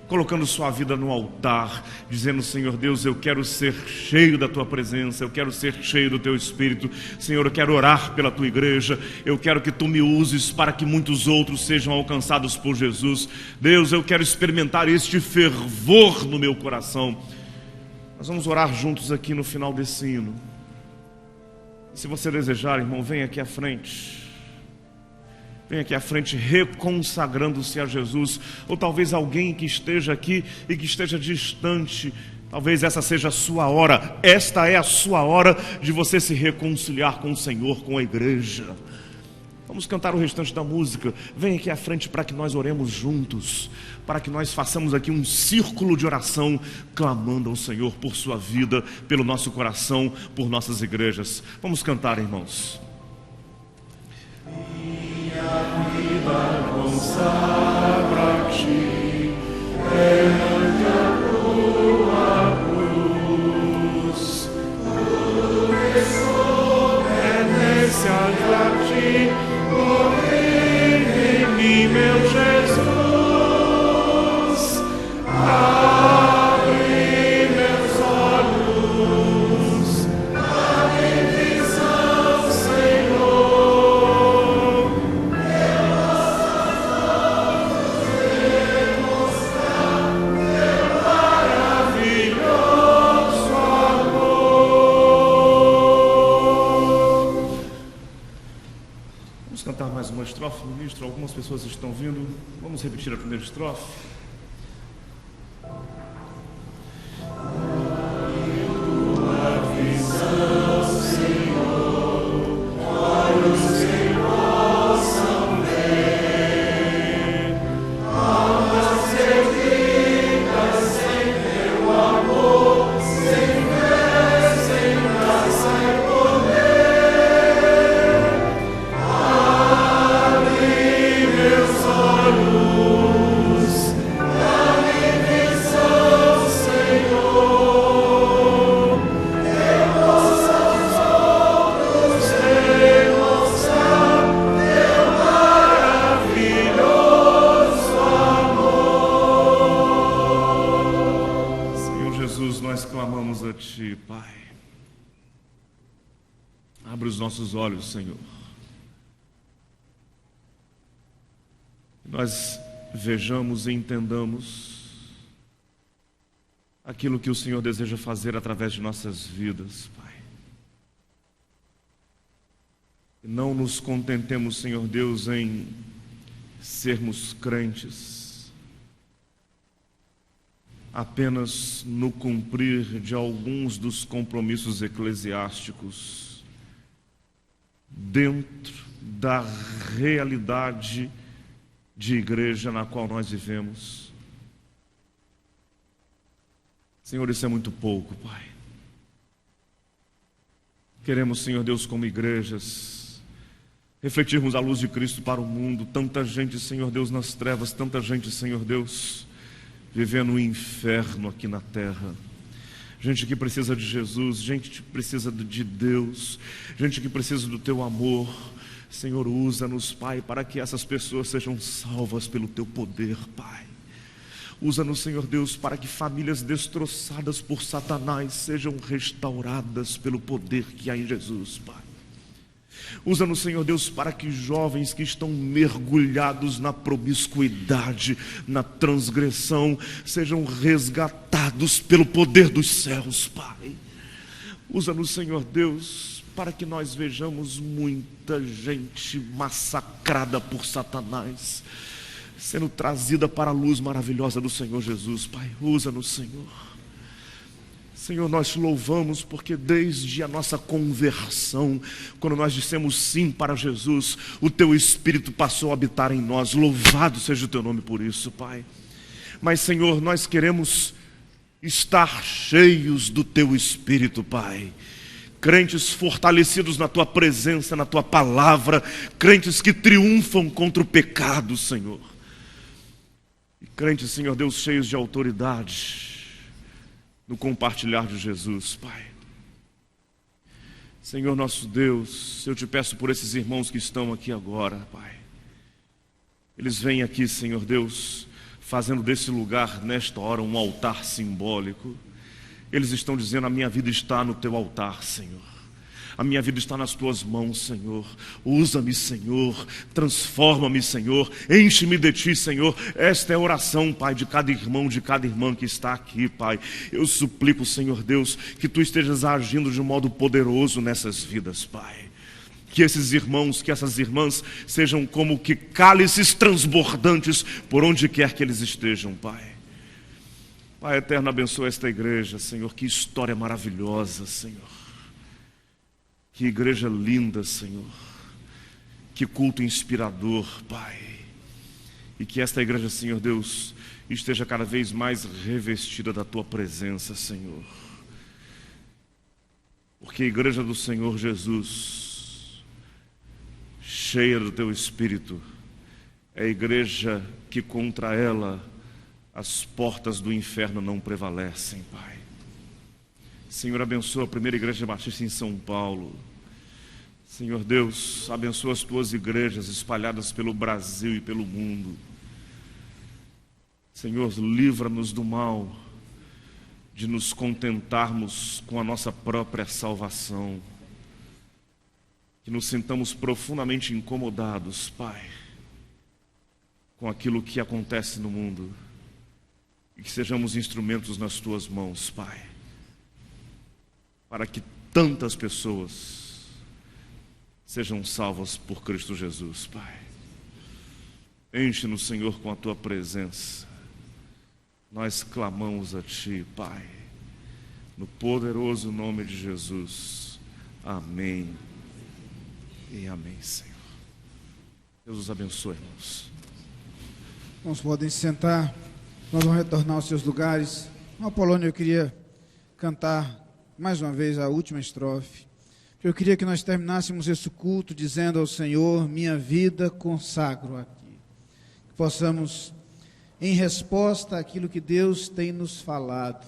[SPEAKER 10] colocando sua vida no altar, dizendo: Senhor Deus, eu quero ser cheio da Tua presença, eu quero ser cheio do Teu Espírito. Senhor, eu quero orar pela Tua igreja, eu quero que Tu me uses para que muitos outros sejam alcançados por Jesus. Deus, eu quero experimentar este fervor no meu coração. Nós vamos orar juntos aqui no final desse hino. Se você desejar, irmão, venha aqui à frente. Venha aqui à frente reconsagrando-se a Jesus. Ou talvez alguém que esteja aqui e que esteja distante, talvez essa seja a sua hora. Esta é a sua hora de você se reconciliar com o Senhor, com a igreja. Vamos cantar o restante da música. Venha aqui à frente para que nós oremos juntos, para que nós façamos aqui um círculo de oração, clamando ao Senhor por sua vida, pelo nosso coração, por nossas igrejas. Vamos cantar, irmãos. Minha vida consagra a Ti, perante a Tua cruz. Tudo isso pertence a Ti, morrer em mim, meu Jesus. Abre meus olhos, dá-me visão, Senhor. Cantar mais uma estrofe, ministro. Algumas pessoas estão vindo. Vamos repetir a primeira estrofe. Nossos olhos, Senhor, nós vejamos e entendamos aquilo que o Senhor deseja fazer através de nossas vidas, Pai. E não nos contentemos, Senhor Deus, em sermos crentes apenas no cumprir de alguns dos compromissos eclesiásticos dentro da realidade de igreja na qual nós vivemos. Senhor, isso é muito pouco, Pai. Queremos, Senhor Deus, como igrejas, refletirmos a luz de Cristo para o mundo. Tanta gente, Senhor Deus, nas trevas, tanta gente, Senhor Deus, vivendo um inferno aqui na terra. Gente que precisa de Jesus, gente que precisa de Deus, gente que precisa do Teu amor. Senhor, usa-nos, Pai, para que essas pessoas sejam salvas pelo Teu poder, Pai. Usa-nos, Senhor Deus, para que famílias destroçadas por Satanás sejam restauradas pelo poder que há em Jesus, Pai. Usa-nos, Senhor Deus, para que jovens que estão mergulhados na promiscuidade, na transgressão, sejam resgatados pelo poder dos céus, Pai. Usa-nos, Senhor Deus, para que nós vejamos muita gente massacrada por Satanás, sendo trazida para a luz maravilhosa do Senhor Jesus, Pai. Usa-nos, Senhor. Senhor, nós louvamos porque desde a nossa conversão, quando nós dissemos sim para Jesus, o Teu Espírito passou a habitar em nós. Louvado seja o Teu nome por isso, Pai. Mas, Senhor, nós queremos estar cheios do Teu Espírito, Pai. Crentes fortalecidos na Tua presença, na Tua palavra, crentes que triunfam contra o pecado, Senhor. E crentes, Senhor Deus, cheios de autoridade no compartilhar de Jesus, Pai. Senhor nosso Deus, eu Te peço por esses irmãos que estão aqui agora, Pai. Eles vêm aqui, Senhor Deus, fazendo desse lugar, nesta hora, um altar simbólico. Eles estão dizendo: a minha vida está no Teu altar, Senhor. A minha vida está nas Tuas mãos, Senhor. Usa-me, Senhor. Transforma-me, Senhor. Enche-me de Ti, Senhor. Esta é a oração, Pai, de cada irmão, de cada irmã que está aqui, Pai. Eu suplico, Senhor Deus, que Tu estejas agindo de um modo poderoso nessas vidas, Pai. Que esses irmãos, que essas irmãs sejam como que cálices transbordantes por onde quer que eles estejam, Pai. Pai eterno, abençoa esta igreja, Senhor. Que história maravilhosa, Senhor. Que igreja linda, Senhor. Que culto inspirador, Pai. E que esta igreja, Senhor Deus, esteja cada vez mais revestida da Tua presença, Senhor. Porque a igreja do Senhor Jesus, cheia do Teu Espírito, é a igreja que contra ela as portas do inferno não prevalecem, Pai. Senhor, abençoa a primeira igreja batista em São Paulo. Senhor Deus, abençoa as Tuas igrejas espalhadas pelo Brasil e pelo mundo. Senhor, livra-nos do mal, de nos contentarmos com a nossa própria salvação. Que nos sintamos profundamente incomodados, Pai, com aquilo que acontece no mundo. E que sejamos instrumentos nas Tuas mãos, Pai, para que tantas pessoas sejam salvas por Cristo Jesus, Pai. Enche-nos, Senhor, com a Tua presença. Nós clamamos a Ti, Pai, no poderoso nome de Jesus. Amém e amém, Senhor. Deus os abençoe, irmãos.
[SPEAKER 1] Irmãos, podem se sentar. Nós vamos retornar aos seus lugares. No Apolônio, eu queria cantar mais uma vez a última estrofe. Eu queria que nós terminássemos esse culto dizendo ao Senhor: minha vida consagro a Ti. Que possamos, em resposta àquilo que Deus tem nos falado,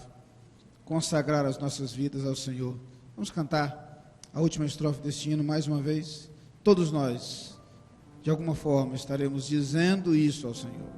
[SPEAKER 1] consagrar as nossas vidas ao Senhor. Vamos cantar a última estrofe deste hino mais uma vez. Todos nós, de alguma forma, estaremos dizendo isso ao Senhor.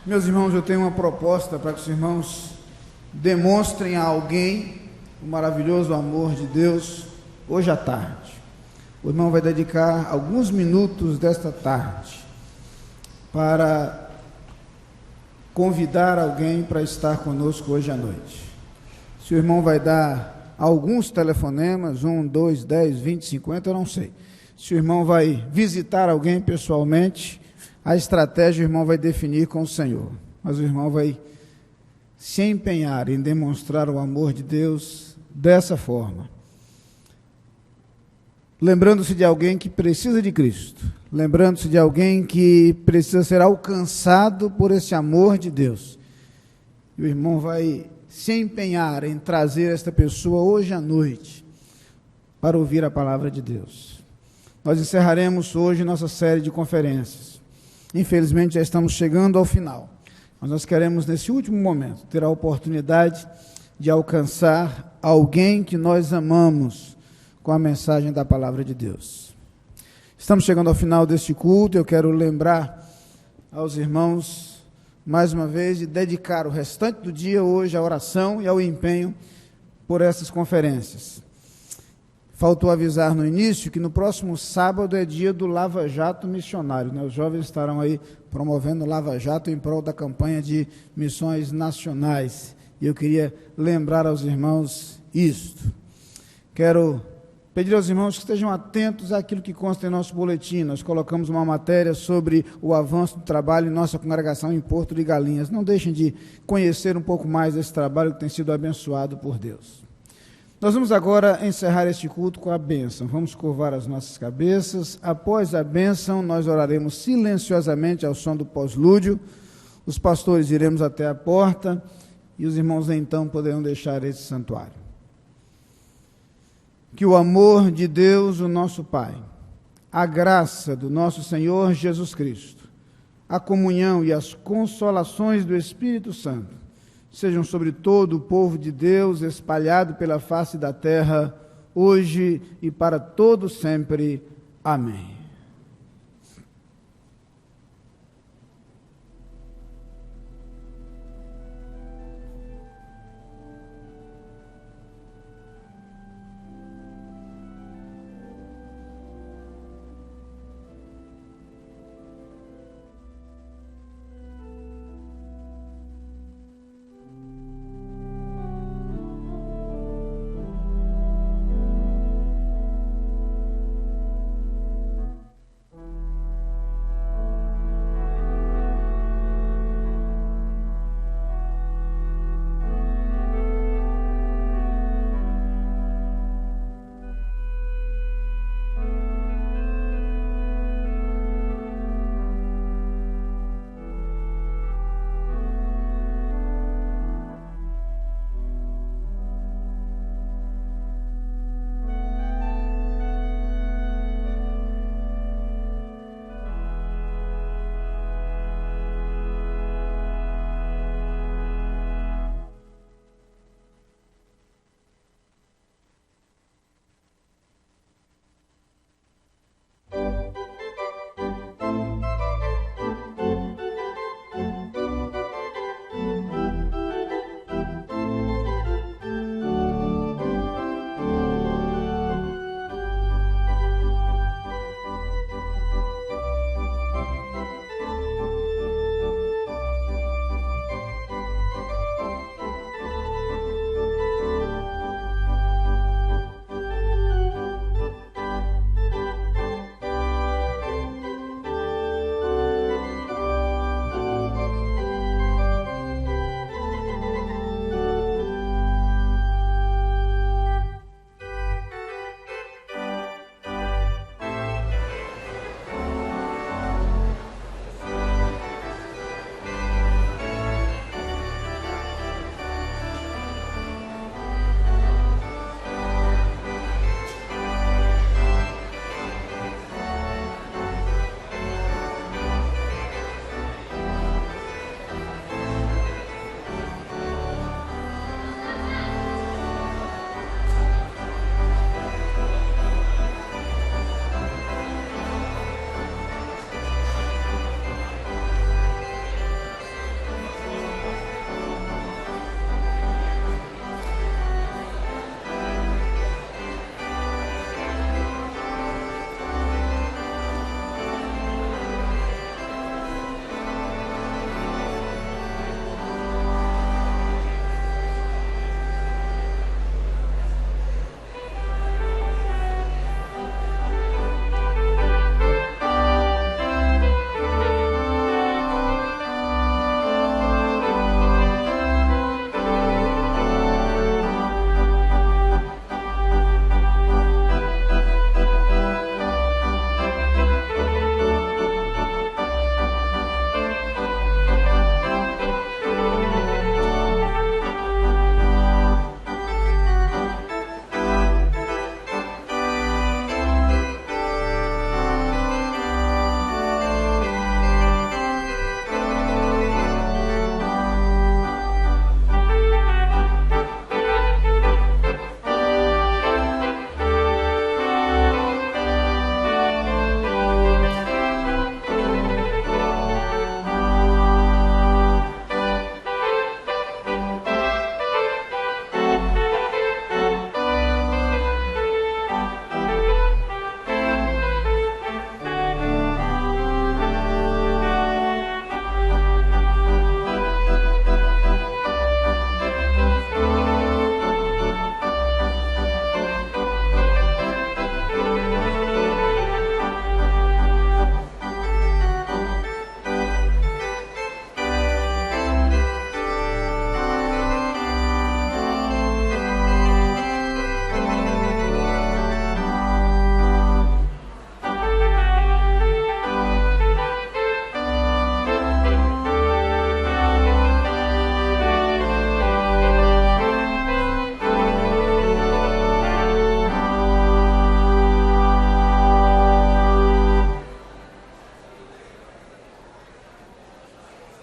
[SPEAKER 1] Meus irmãos, eu tenho uma proposta para que os irmãos demonstrem a alguém o maravilhoso amor de Deus hoje à tarde. O irmão vai dedicar alguns minutos desta tarde para convidar alguém para estar conosco hoje à noite. Se o irmão vai dar alguns telefonemas, 1, 2, 10, 20, 50, eu não sei. Se o irmão vai visitar alguém pessoalmente, a estratégia o irmão vai definir com o Senhor, mas o irmão vai se empenhar em demonstrar o amor de Deus dessa forma, lembrando-se de alguém que precisa de Cristo, lembrando-se de alguém que precisa ser alcançado por esse amor de Deus, e o irmão vai se empenhar em trazer esta pessoa hoje à noite para ouvir a palavra de Deus. Nós encerraremos hoje nossa série de conferências. Infelizmente já estamos chegando ao final, mas nós queremos nesse último momento ter a oportunidade de alcançar alguém que nós amamos com a mensagem da palavra de Deus. Estamos chegando ao final deste culto. Eu quero lembrar aos irmãos, mais uma vez, de dedicar o restante do dia hoje à oração e ao empenho por essas conferências. Faltou avisar no início que no próximo sábado é dia do Lava Jato missionário, né? Os jovens estarão aí promovendo o Lava Jato em prol da campanha de missões nacionais. E eu queria lembrar aos irmãos isto. Quero pedir aos irmãos que estejam atentos àquilo que consta em nosso boletim. Nós colocamos uma matéria sobre o avanço do trabalho em nossa congregação em Porto de Galinhas. Não deixem de conhecer um pouco mais desse trabalho que tem sido abençoado por Deus. Nós vamos agora encerrar este culto com a bênção. Vamos curvar as nossas cabeças. Após a bênção, nós oraremos silenciosamente ao som do pós-lúdio. Os pastores iremos até a porta e os irmãos então poderão deixar esse santuário. Que o amor de Deus, o nosso Pai, a graça do nosso Senhor Jesus Cristo, a comunhão e as consolações do Espírito Santo sejam sobre todo o povo de Deus espalhado pela face da terra, hoje e para todo sempre. Amém.